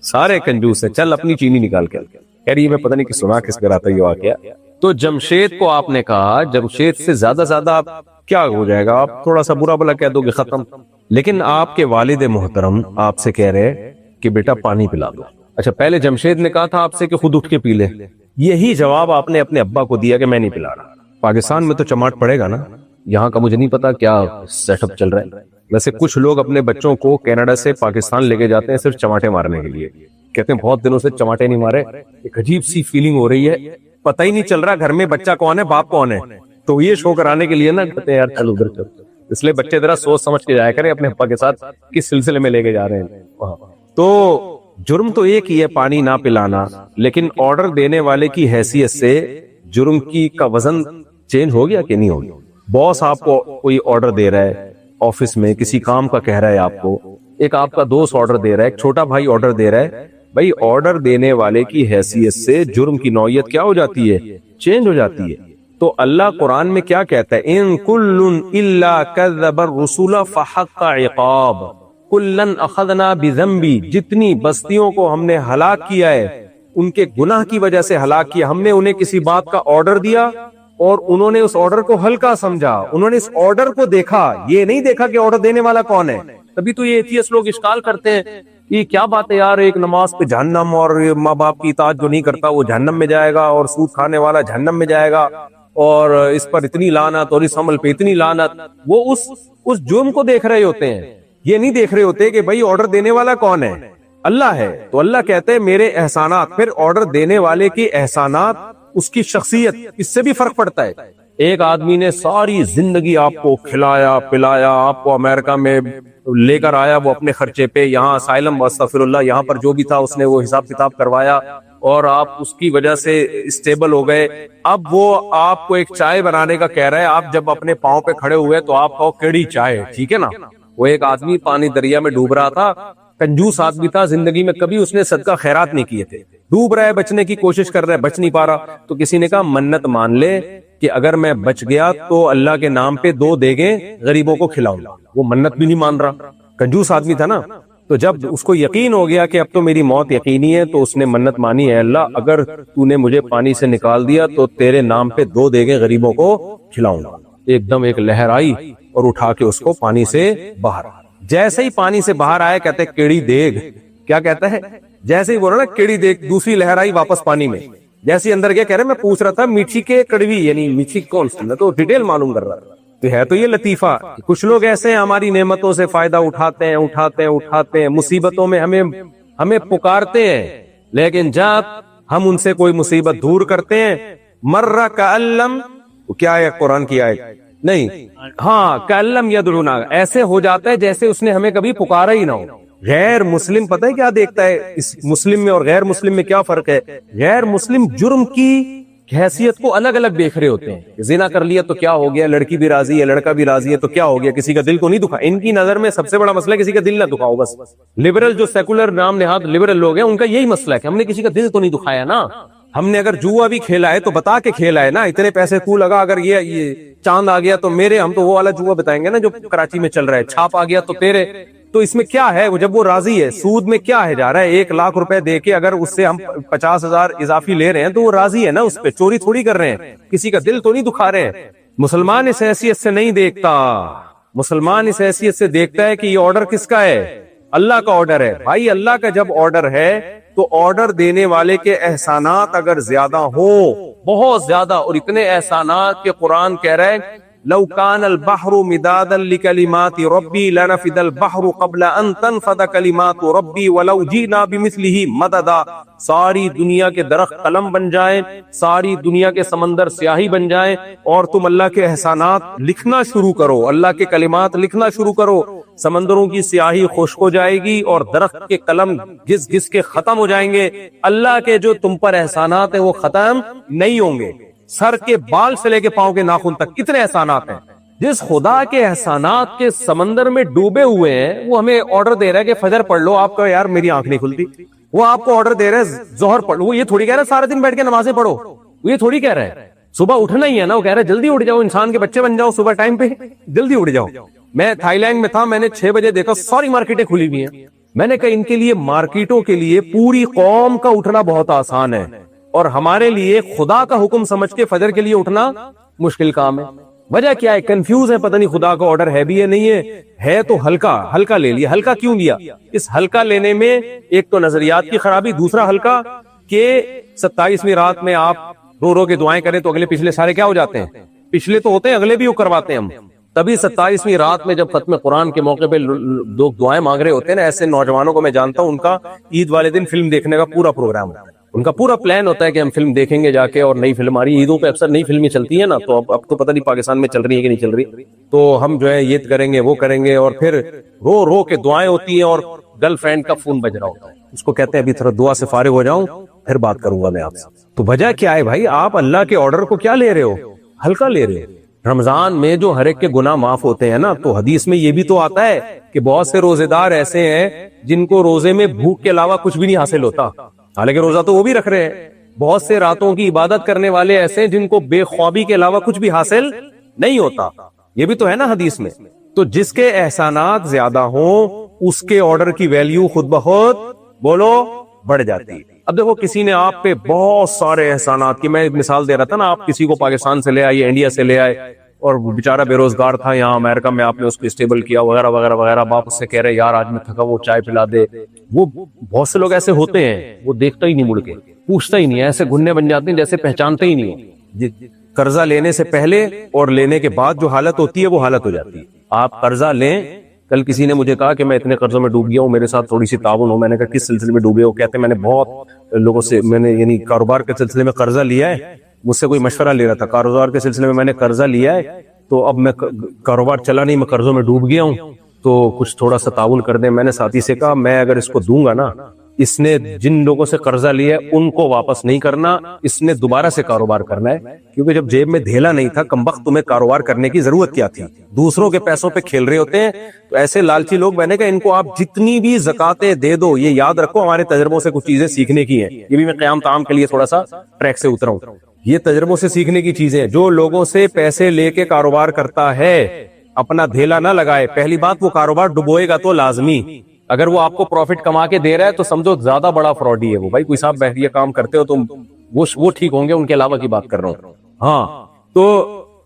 Speaker 2: سارے کنجوس ہے، چل اپنی چینی نکال کر. کہہ رہی ہے میں پتہ نہیں کہ سنا کس پر آتا یہ واقعہ. تو جمشید کو آپ نے کہا جمشید سے زیادہ آپ کیا ہو جائے گا، آپ تھوڑا سا برا بلا کہہ دو گے ختم. لیکن آپ کے والد محترم آپ سے کہہ رہے کہ بیٹا پانی پلا دو. اچھا پہلے جمشید نے کہا تھا آپ سے کہ خود اٹھ کے پی لے. یہی جواب آپ نے اپنے ابا کو دیا کہ میں نہیں پلا رہا. پاکستان میں تو چماٹ پڑے گا نا، یہاں کا مجھے نہیں پتا کیا سیٹ اپ چل رہا ہے. ویسے کچھ لوگ اپنے بچوں کو کینیڈا سے پاکستان لے کے جاتے ہیں صرف چماٹے مارنے کے لیے. کہتے ہیں بہت دنوں سے چماٹے نہیں مارے. ایک عجیب سی فیلنگ ہو رہی ہے، پتہ ہی نہیں چل رہا گھر میں بچہ کون ہے باپ کون ہے. تو یہ شو کرانے کے لیے نا کہتے ہیں یار چل ادھر چل. اس لیے بچے ذرا سوچ سمجھ کے جایا کریں اپنے ابا کے ساتھ کس سلسلے میں لے کے جا رہے ہیں. تو جرم تو ایک ہی ہے پانی نہ پلانا، لیکن آرڈر دینے والے کی حیثیت سے جرم کا وزن چینج ہو گیا کہ نہیں ہو گیا. باس آپ کو کوئی آرڈر دے رہا ہے آفس میں، کسی کام کا کہہ رہا ہے آپ کو، ایک آپ کا دوست آرڈر دے رہا ہے، ایک چھوٹا بھائی آرڈر دے رہا ہے. بھائی آرڈر دینے والے کی حیثیت سے جرم کی نوعیت کیا ہو جاتی ہے، چینج ہو جاتی ہے. تو اللہ قرآن میں کیا کہتا ہے، ان کل الا کذب الرسول فحق عقاب کلن اخذنا بذنبی. جتنی بستیوں کو ہم نے ہلاک کیا ہے ان کے گناہ کی وجہ سے ہلاک کیا. ہم نے انہیں کسی بات کا آرڈر دیا اور انہوں نے اس آرڈر کو ہلکا سمجھا، انہوں نے اس آرڈر کو دیکھا، یہ نہیں دیکھا کہ آرڈر دینے والا کون ہے. تبھی تو یہ ایتھیسٹ لوگ اشکال کرتے ہیں یہ کیا بات ہے یار، ایک نماز پہ جہنم اور ماں باپ کی اطاعت جو نہیں کرتا وہ جہنم میں جائے گا، اور سود کھانے والا جہنم میں جائے گا، اور اس پر اتنی لعنت اور اس عمل پہ اتنی لعنت. وہ اس جرم کو دیکھ رہے ہوتے ہیں، یہ نہیں دیکھ رہے ہوتے کہ بھائی آرڈر دینے والا کون ہے، اللہ ہے. تو اللہ کہتے ہیں میرے احسانات، پھر آرڈر دینے والے کے احسانات، اس کی شخصیت، اس سے بھی فرق پڑتا ہے. ایک آدمی نے ساری زندگی آپ کو کھلایا پلایا، آپ کو امریکہ میں لے کر آیا وہ اپنے خرچے پہ، یہاں اسائلم استغفر اللہ، یہاں پر جو بھی تھا اس نے وہ حساب کتاب کروایا اور آپ اس کی وجہ سے اسٹیبل ہو گئے. اب وہ آپ کو ایک چائے بنانے کا کہہ رہا ہے، آپ جب اپنے پاؤں پہ کھڑے ہوئے تو آپ کہو کیڑی چائے، ٹھیک ہے نا. وہ ایک آدمی پانی دریا میں ڈوب رہا تھا، کنجوس آدمی تھا، زندگی میں کبھی اس نے صدقہ خیرات نہیں کیے تھے، ڈوب رہا ہے، بچنے کی کوشش کر رہا ہے، بچ نہیں پا رہا. تو کسی نے کہا منت مان لے کہ اگر میں بچ گیا تو اللہ کے نام پہ 2 دیگیں غریبوں کو کھلاؤں گا. وہ منت بھی نہیں مان رہا، کنجوس آدمی تھا نا. تو جب اس کو یقین ہو گیا کہ اب تو میری موت یقینی ہے تو اس نے منت مانی، ہے اللہ اگر تو نے مجھے پانی سے نکال دیا تو تیرے نام پہ 2 دیگیں غریبوں کو کھلاؤں گا. ایک دم ایک لہر آئی اور اٹھا کے اس کو پانی سے باہر. جیسے ہی پانی سے باہر آیا کہتے کیڑی دیگ، کیا کہتا ہے، جیسے ہی بولا نا کیڑی دیگ، دوسری لہر آئی واپس پانی میں. جیسے اندر گیا کہہ رہے میں پوچھ رہا تھا میٹھی کے کڑوی، یعنی میٹھی کون سی، تو ڈیٹیل معلوم کر رہا تھا. تو ہے تو یہ لطیفہ، کچھ لوگ ایسے ہیں ہماری نعمتوں سے فائدہ اٹھاتے ہیں، مصیبتوں میں ہمیں پکارتے ہیں، لیکن جب ہم ان سے کوئی مصیبت دور کرتے ہیں، مرہ کألم، کیا ہے قرآن کی آیت نہیں، ہاں کألم یدعونا، ایسے ہو جاتا ہے جیسے اس نے ہمیں کبھی پکارا ہی نہ ہو. غیر مسلم پتہ ہے کیا دیکھتا ہے، اس مسلم میں اور غیر مسلم میں کیا فرق ہے. غیر مسلم جرم کی حیثیت کو الگ الگ دیکھ رہے ہوتے ہیں. زنا کر لیا تو کیا ہو گیا، لڑکی بھی راضی ہے، لڑکا بھی راضی ہے تو کیا ہو گیا، کسی کا دل تو نہیں دکھا. ان کی نظر میں سب سے بڑا مسئلہ ہے کسی کا دل نہ دکھاؤ. بس لبرل جو سیکولر نام نہاد لبرل لوگ ہیں ان کا یہی مسئلہ ہے کہ ہم نے کسی کا دل تو نہیں دکھایا نا. ہم نے اگر جوا بھی کھیلا ہے تو بتا کے کھیلا ہے نا، اتنے پیسے تو لگا، اگر یہ چاند آ گیا تو میرے، ہم تو وہ والا جوا بتائیں گے نا جو کراچی میں چل رہا ہے، چھاپ آ گیا تو تیرے. تو اس میں کیا ہے، جب وہ راضی ہے، سود میں کیا ہے جا رہا ہے، 1 لاکھ روپے دے کے اگر اس سے ہم 50,000 اضافی لے رہے ہیں تو وہ راضی ہے نا، اس پہ چوری تھوڑی کر رہے ہیں، کسی کا دل تو نہیں دکھا رہے ہیں. مسلمان اس حیثیت سے نہیں دیکھتا، مسلمان اس حیثیت سے دیکھتا ہے کہ یہ آرڈر کس کا ہے؟ اللہ کا آرڈر ہے. بھائی اللہ کا جب آرڈر ہے تو آرڈر دینے والے کے احسانات اگر زیادہ ہو، بہت زیادہ، اور اتنے احسانات کہ قرآن کہہ رہا ہے لو کان البحر مدادا لکلمات ربی لنفد البحر قبل ان تنفد کلمات ربی ولو جئنا بمثلہ مددا. ساری دنیا کے درخت قلم بن جائیں، ساری دنیا کے سمندر سیاہی بن جائیں، اور تم اللہ کے احسانات لکھنا شروع کرو، اللہ کے کلمات لکھنا شروع کرو، سمندروں کی سیاہی خشک ہو جائے گی اور درخت کے قلم گھس گھس کے ختم ہو جائیں گے. اللہ کے جو تم پر احسانات ہیں وہ ختم نہیں ہوں گے. سر کے بال سے لے کے پاؤں کے ناخن تک کتنے احسانات ہیں. جس خدا کے احسانات کے سمندر میں ڈوبے ہوئے ہیں وہ ہمیں آرڈر دے رہا ہے کہ فجر پڑھ لو. آپ کو یار میری آنکھ نہیں کھلتی. وہ آپ کو آرڈر دے رہا ہے ظہر پڑھ لو. وہ یہ تھوڑی کہہ رہا ہے سارا دن بیٹھ کے نمازیں پڑھو. وہ یہ تھوڑی کہہ رہا ہے صبح اٹھنا ہی ہے نا. وہ کہہ رہا ہے جلدی اٹھ جاؤ، انسان کے بچے بن جاؤ، صبح ٹائم پہ جلدی اٹھ جاؤ. میں تھائی لینڈ میں تھا، میں نے 6 بجے دیکھا ساری مارکیٹیں کھلی ہوئی ہیں. میں نے کہا ان کے لیے مارکیٹوں کے لیے پوری قوم کا اٹھنا بہت آسان ہے، اور ہمارے لیے خدا کا حکم سمجھ کے فجر کے لیے اٹھنا مشکل کام ہے. وجہ کیا ہے؟ کنفیوز ہے، پتہ نہیں خدا کا آرڈر ہے بھی یا نہیں ہے تو ہلکا لے لیا. ہلکا کیوں لیا؟ اس ہلکا لینے میں ایک تو نظریات کی خرابی، دوسرا ہلکا کہ 27ویں رات میں آپ رو رو کے دعائیں کریں تو اگلے پچھلے سارے کیا ہو جاتے ہیں؟ پچھلے تو ہوتے ہیں، اگلے بھی وہ کرواتے ہیں ہم. تبھی 27ویں رات میں جب ختم قرآن کے موقع پہ لوگ دعائیں مانگ رہے ہوتے ہیں نا، ایسے نوجوانوں کو میں جانتا ہوں، ان کا عید والے دن فلم دیکھنے کا پورا پروگرام ہوتا ہے. ان کا پورا پلان ہوتا ہے کہ ہم فلم دیکھیں گے جا کے، اور نئی فلم آ رہی ہے عیدوں پہ اکثر نئی فلمیں چلتی ہیں نا، تو اب تو پتہ نہیں پاکستان میں چل رہی ہے کہ نہیں چل رہی. تو ہم جو ہے یہ کریں گے وہ کریں گے، اور پھر رو رو کے دعائیں ہوتی ہیں، اور گرل فرینڈ کا فون بج رہا ہوتا ہے. اس کو کہتے ہیں ابھی تھوڑا دعا سے فارغ ہو جاؤں پھر بات کروں گا میں آپ سے. تو وجہ کیا ہے بھائی؟ آپ اللہ کے آرڈر کو کیا لے رہے ہو؟ ہلکا لے رہے ہو. رمضان میں جو ہر ایک کے گناہ معاف ہوتے ہیں نا، تو حدیث میں یہ بھی تو آتا ہے کہ بہت سے روزے دار ایسے ہیں جن کو روزے میں بھوک کے علاوہ کچھ بھی نہیں حاصل ہوتا، حالانکہ روزہ تو وہ بھی رکھ رہے ہیں. بہت سے راتوں کی عبادت کرنے والے ایسے ہیں جن کو بے خوابی کے علاوہ کچھ بھی حاصل نہیں ہوتا. یہ بھی تو ہے نا حدیث میں. تو جس کے احسانات زیادہ ہوں اس کے آرڈر کی ویلیو خود بخود بولو بڑھ جاتی ہے. اب دیکھو کسی نے آپ پہ بہت سارے احسانات کی، میں ایک مثال دے رہا تھا نا، آپ کسی کو پاکستان سے لے آئیے، انڈیا سے لے آئے، اور بیچارہ بے روزگار تھا یہاں امریکہ میں، آپ نے اس کو اسٹیبل کیا وغیرہ وغیرہ وغیرہ. اب آپ اس سے کہہ رہے یار آج میں تھکا، وہ چائے پلا دے. وہ بہت سے لوگ ایسے ہوتے ہیں، وہ دیکھتا ہی نہیں مڑ کے، پوچھتا ہی نہیں، ایسے گھننے بن جاتے ہیں جیسے پہچانتے ہی نہیں. قرضہ لینے سے پہلے اور لینے کے بعد جو حالت ہوتی ہے وہ حالت ہو جاتی ہے. آپ قرضہ لیں. کل کسی نے مجھے کہا کہ میں اتنے قرضوں میں ڈوب گیا ہوں، میرے ساتھ تھوڑی سی تعاون ہو. میں نے کہا کس سلسلے میں ڈوبے ہو؟ کہتے ہیں میں نے بہت لوگوں سے، میں نے یعنی کاروبار کے سلسلے میں قرضہ لیا ہے. مجھ سے کوئی مشورہ لے رہا تھا کاروبار کے سلسلے میں نے قرضہ لیا ہے، تو اب میں کاروبار چلا نہیں، میں قرضوں میں ڈوب گیا ہوں، تو کچھ تھوڑا سا تعاون کر دیں. میں نے ساتھی سے کہا میں اگر اس کو دوں گا نا، اس نے جن لوگوں سے قرضہ لیا ہے ان کو واپس نہیں کرنا، اس نے دوبارہ سے کاروبار کرنا ہے. کیونکہ جب جیب میں دھیلا نہیں تھا کمبخت، تمہیں کاروبار کرنے کی ضرورت کیا تھی؟ دوسروں کے پیسوں پہ کھیل رہے ہوتے ہیں. تو ایسے لالچی لوگ، میں نے کہا ان کو آپ جتنی بھی زکاتیں دے دو، یہ یاد رکھو ہمارے تجربوں سے کچھ چیزیں سیکھنے کی ہیں. یہ بھی میں قیام تام کے لیے تھوڑا سا ٹریک سے اترا ہوں. یہ تجربوں سے سیکھنے کی چیزیں. جو لوگوں سے پیسے لے کے کاروبار کرتا ہے اپنا دھیلا نہ لگائے. پہلی بات وہ کاروبار ڈبوئے گا تو لازمی. اگر وہ آپ کو پروفٹ کما کے دے رہا ہے تو سمجھو زیادہ بڑا فراڈی ہے وہ. بھائی کوئی صاحب بیٹھیے کام کرتے ہو تم، وہ ٹھیک ہوں گے، ان کے علاوہ کی بات کر رہا ہوں. ہاں تو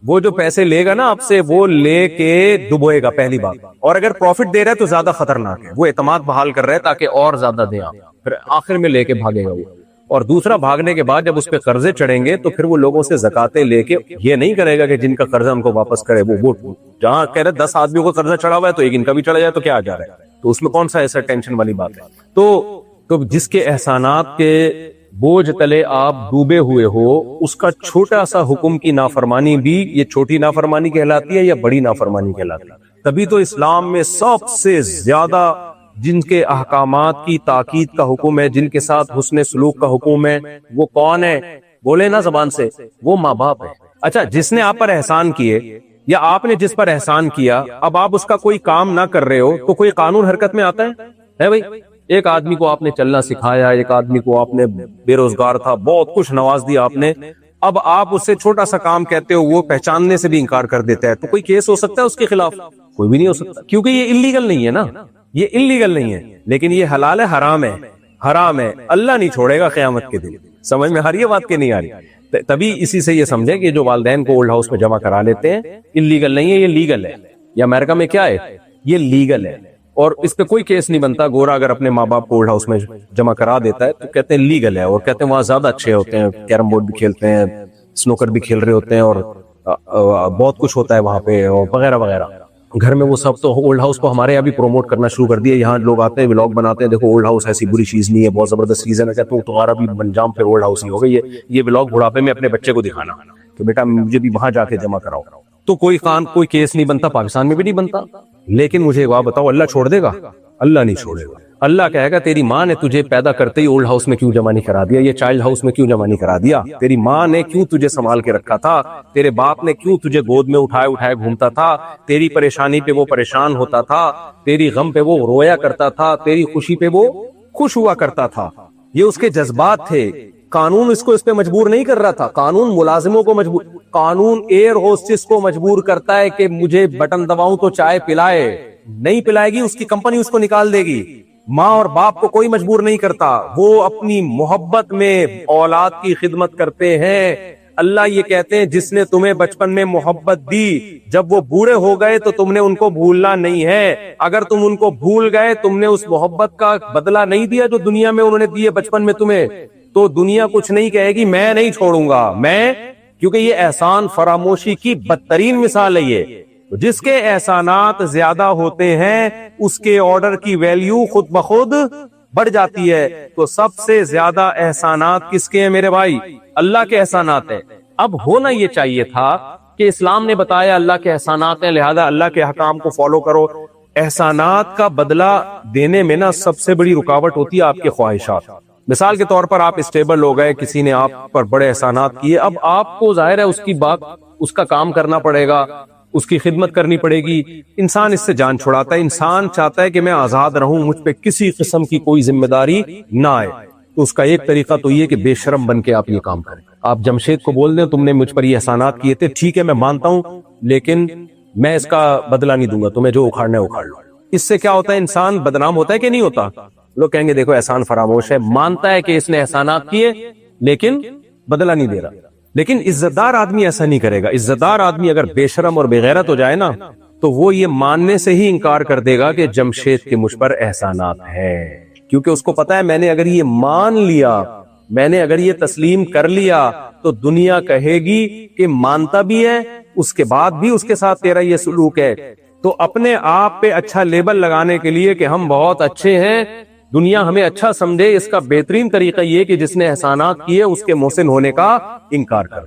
Speaker 2: وہ جو پیسے لے گا نا آپ سے، وہ لے کے ڈبوئے گا پہلی بات. اور اگر پروفٹ دے رہا ہے تو زیادہ خطرناک ہے، وہ اعتماد بحال کر رہا ہے تاکہ اور زیادہ دیں آپ، پھر آخر میں لے کے بھاگے گا وہ. اور دوسرا، بھاگنے کے بعد جب اس پہ قرضے چڑھیں گے تو پھر وہ لوگوں سے زکاتیں لے کے یہ نہیں کرے گا کہ جن کا قرضہ ہم کو واپس کرے. وہ جہاں کہہ رہے 10 آدمیوں کو قرضہ چڑھا ہوا ہے تو ایک ان کا بھی چڑھا جائے تو کیا آ جا رہا ہے؟ تو اس میں کون سا ایسا ٹینشن والی بات ہے؟ تو جس کے احسانات کے بوجھ تلے آپ ڈوبے ہوئے ہو، اس کا چھوٹا سا حکم کی نافرمانی بھی یہ چھوٹی نافرمانی کہلاتی ہے یا بڑی نافرمانی کہلاتی ہے؟ تبھی تو اسلام میں سب سے زیادہ جن کے احکامات کی تاکید کا حکم ہے، جن کے ساتھ حسن سلوک کا حکم ہے، وہ کون ہے؟ بولے نا زبان سے، وہ ماں باپ ہے. اچھا، جس نے آپ پر احسان کیے یا آپ نے جس پر احسان کیا، اب آپ اس کا کوئی کام نہ کر رہے ہو تو کوئی قانون حرکت میں آتا ہے بھائی؟ ایک آدمی کو آپ نے چلنا سکھایا، ایک آدمی کو آپ نے بے روزگار تھا، بہت کچھ نواز دیا آپ نے، اب آپ اس سے چھوٹا سا کام کہتے ہو، وہ پہچاننے سے بھی انکار کر دیتا ہے، تو کوئی کیس ہو سکتا ہے اس کے خلاف؟ کوئی بھی نہیں ہو سکتا، کیونکہ یہ انلیگل نہیں ہے نا، یہ انلیگل نہیں ہے. لیکن یہ حلال ہے، حرام ہے، حرام ہے، اللہ نہیں چھوڑے گا قیامت کے دن. سمجھ میں آ رہی ہے بات کہ نہیں آ رہی؟ تبھی اسی سے یہ سمجھے کہ جو والدین کو اولڈ ہاؤس میں جمع کرا لیتے ہیں انلیگل نہیں ہے، یہ لیگل ہے. یہ امریکہ میں کیا ہے؟ یہ لیگل ہے اور اس پہ کوئی کیس نہیں بنتا. گورا اگر اپنے ماں باپ کو اولڈ ہاؤس میں جمع کرا دیتا ہے تو کہتے ہیں لیگل ہے, اور کہتے ہیں وہاں زیادہ اچھے ہوتے ہیں, کیرم بورڈ بھی کھیلتے ہیں, سنوکر بھی کھیل رہے ہوتے ہیں, اور بہت کچھ ہوتا ہے وہاں پہ, اور وغیرہ وغیرہ. گھر میں وہ سب تو اولڈ ہاؤس کو ہمارے یہاں بھی پروموٹ کرنا شروع کر دیا. یہاں لوگ آتے ہیں ولاگ بناتے ہیں, دیکھو اولڈ ہاؤس ایسی بری چیز نہیں ہے, بہت زبردست چیز ہے. کہتے ہیں تمہارا بھی انجام پھر اولڈ ہاؤس ہی ہو گئی ہے. یہ ولاگ بڑھاپے میں اپنے بچے کو دکھانا کہ بیٹا مجھے بھی وہاں جا کے جمع کراؤ. تو کوئی کیس نہیں بنتا, پاکستان میں بھی نہیں بنتا. لیکن مجھے ایک بات بتاؤ, اللہ چھوڑ دے گا؟ اللہ نہیں چھوڑے گا. اللہ کہے گا تیری ماں نے تجھے پیدا کرتے ہی اولڈ ہاؤس میں کیوں جمع نہیں کرا دیا, یہ چائلڈ ہاؤس میں کیوں جمع نہیں کرا دیا؟ تیری ماں نے کیوں تجھے سنبھال کے رکھا تھا؟ تیرے باپ نے کیوں تجھے گود میں اٹھائے گھومتا تھا؟ تیری پریشانی پہ وہ پریشان ہوتا تھا, تیری غم پہ وہ رویا کرتا تھا, تیری خوشی پہ وہ خوش ہوا کرتا تھا. یہ اس کے جذبات تھے. قانون اس پہ مجبور نہیں کر رہا تھا. قانون ملازموں کو مجبور, قانون ایئر ہوسٹس کو مجبور کرتا ہے کہ مجھے بٹن دباؤں تو چائے پلائے. نہیں پلائے گی اس کی کمپنی اس کو نکال دے گی. ماں اور باپ کو کوئی مجبور نہیں کرتا, وہ اپنی محبت میں اولاد کی خدمت کرتے ہیں. اللہ یہ کہتے ہیں جس نے تمہیں بچپن میں محبت دی, جب وہ بوڑھے ہو گئے تو تم نے ان کو بھولنا نہیں ہے. اگر تم ان کو بھول گئے, تم نے اس محبت کا بدلہ نہیں دیا جو دنیا میں انہوں نے دیے بچپن میں تمہیں, تو دنیا کچھ نہیں کہے گی میں نہیں چھوڑوں گا میں, کیونکہ یہ احسان فراموشی کی بدترین مثال ہے. یہ جس کے احسانات زیادہ ہوتے ہیں اس کے آرڈر کی ویلیو خود بخود بڑھ جاتی ہے. تو سب سے زیادہ احسانات کس کے ہیں میرے بھائی؟ اللہ کے احسانات ہیں. اب ہونا یہ چاہیے تھا کہ اسلام نے بتایا اللہ کے احسانات ہیں, لہذا اللہ کے حکام کو فالو کرو. احسانات کا بدلہ دینے میں نا سب سے بڑی رکاوٹ ہوتی ہے آپ کے خواہشات. مثال کے طور پر آپ اسٹیبل ہو گئے, کسی نے آپ پر بڑے احسانات کیے, اب آپ کو ظاہر ہے اس کا کام کرنا پڑے گا, اس کی خدمت کرنی پڑے گی. انسان اس سے جان چھڑاتا ہے. انسان چاہتا ہے کہ میں آزاد رہوں, مجھ پہ کسی قسم کی کوئی ذمہ داری نہ آئے. تو اس کا ایک طریقہ تو یہ کہ بے شرم بن کے آپ یہ کام کریں. آپ جمشید کو بول دیں تم نے مجھ پر یہ احسانات کیے تھے, ٹھیک ہے میں مانتا ہوں, لیکن میں اس کا بدلہ نہیں دوں گا, تمہیں جو اکھاڑنا ہے اکھاڑ لو. اس سے کیا ہوتا ہے, انسان بدنام ہوتا ہے کہ نہیں ہوتا؟ لوگ کہیں گے دیکھو احسان فراموش ہے, مانتا ہے کہ اس نے احسانات کیے لیکن بدلہ نہیں دے رہا. لیکن عزت دار آدمی ایسا نہیں کرے گا. عزت دار آدمی اگر بے شرم اور بے غیرت ہو جائے نا, تو وہ یہ ماننے سے ہی انکار کر دے گا کہ جمشید کے مجھ پر احسانات ہیں, کیونکہ اس کو پتا ہے میں نے اگر یہ مان لیا, میں نے اگر یہ تسلیم کر لیا, تو دنیا کہے گی کہ مانتا بھی ہے, اس کے بعد بھی اس کے ساتھ تیرا یہ سلوک ہے. تو اپنے آپ پہ اچھا لیبل لگانے کے لیے کہ ہم بہت اچھے ہیں, دنیا ہمیں اچھا سمجھے, اس کا بہترین طریقہ یہ کہ جس نے احسانات کیے اس کے محسن ہونے کا انکار کر.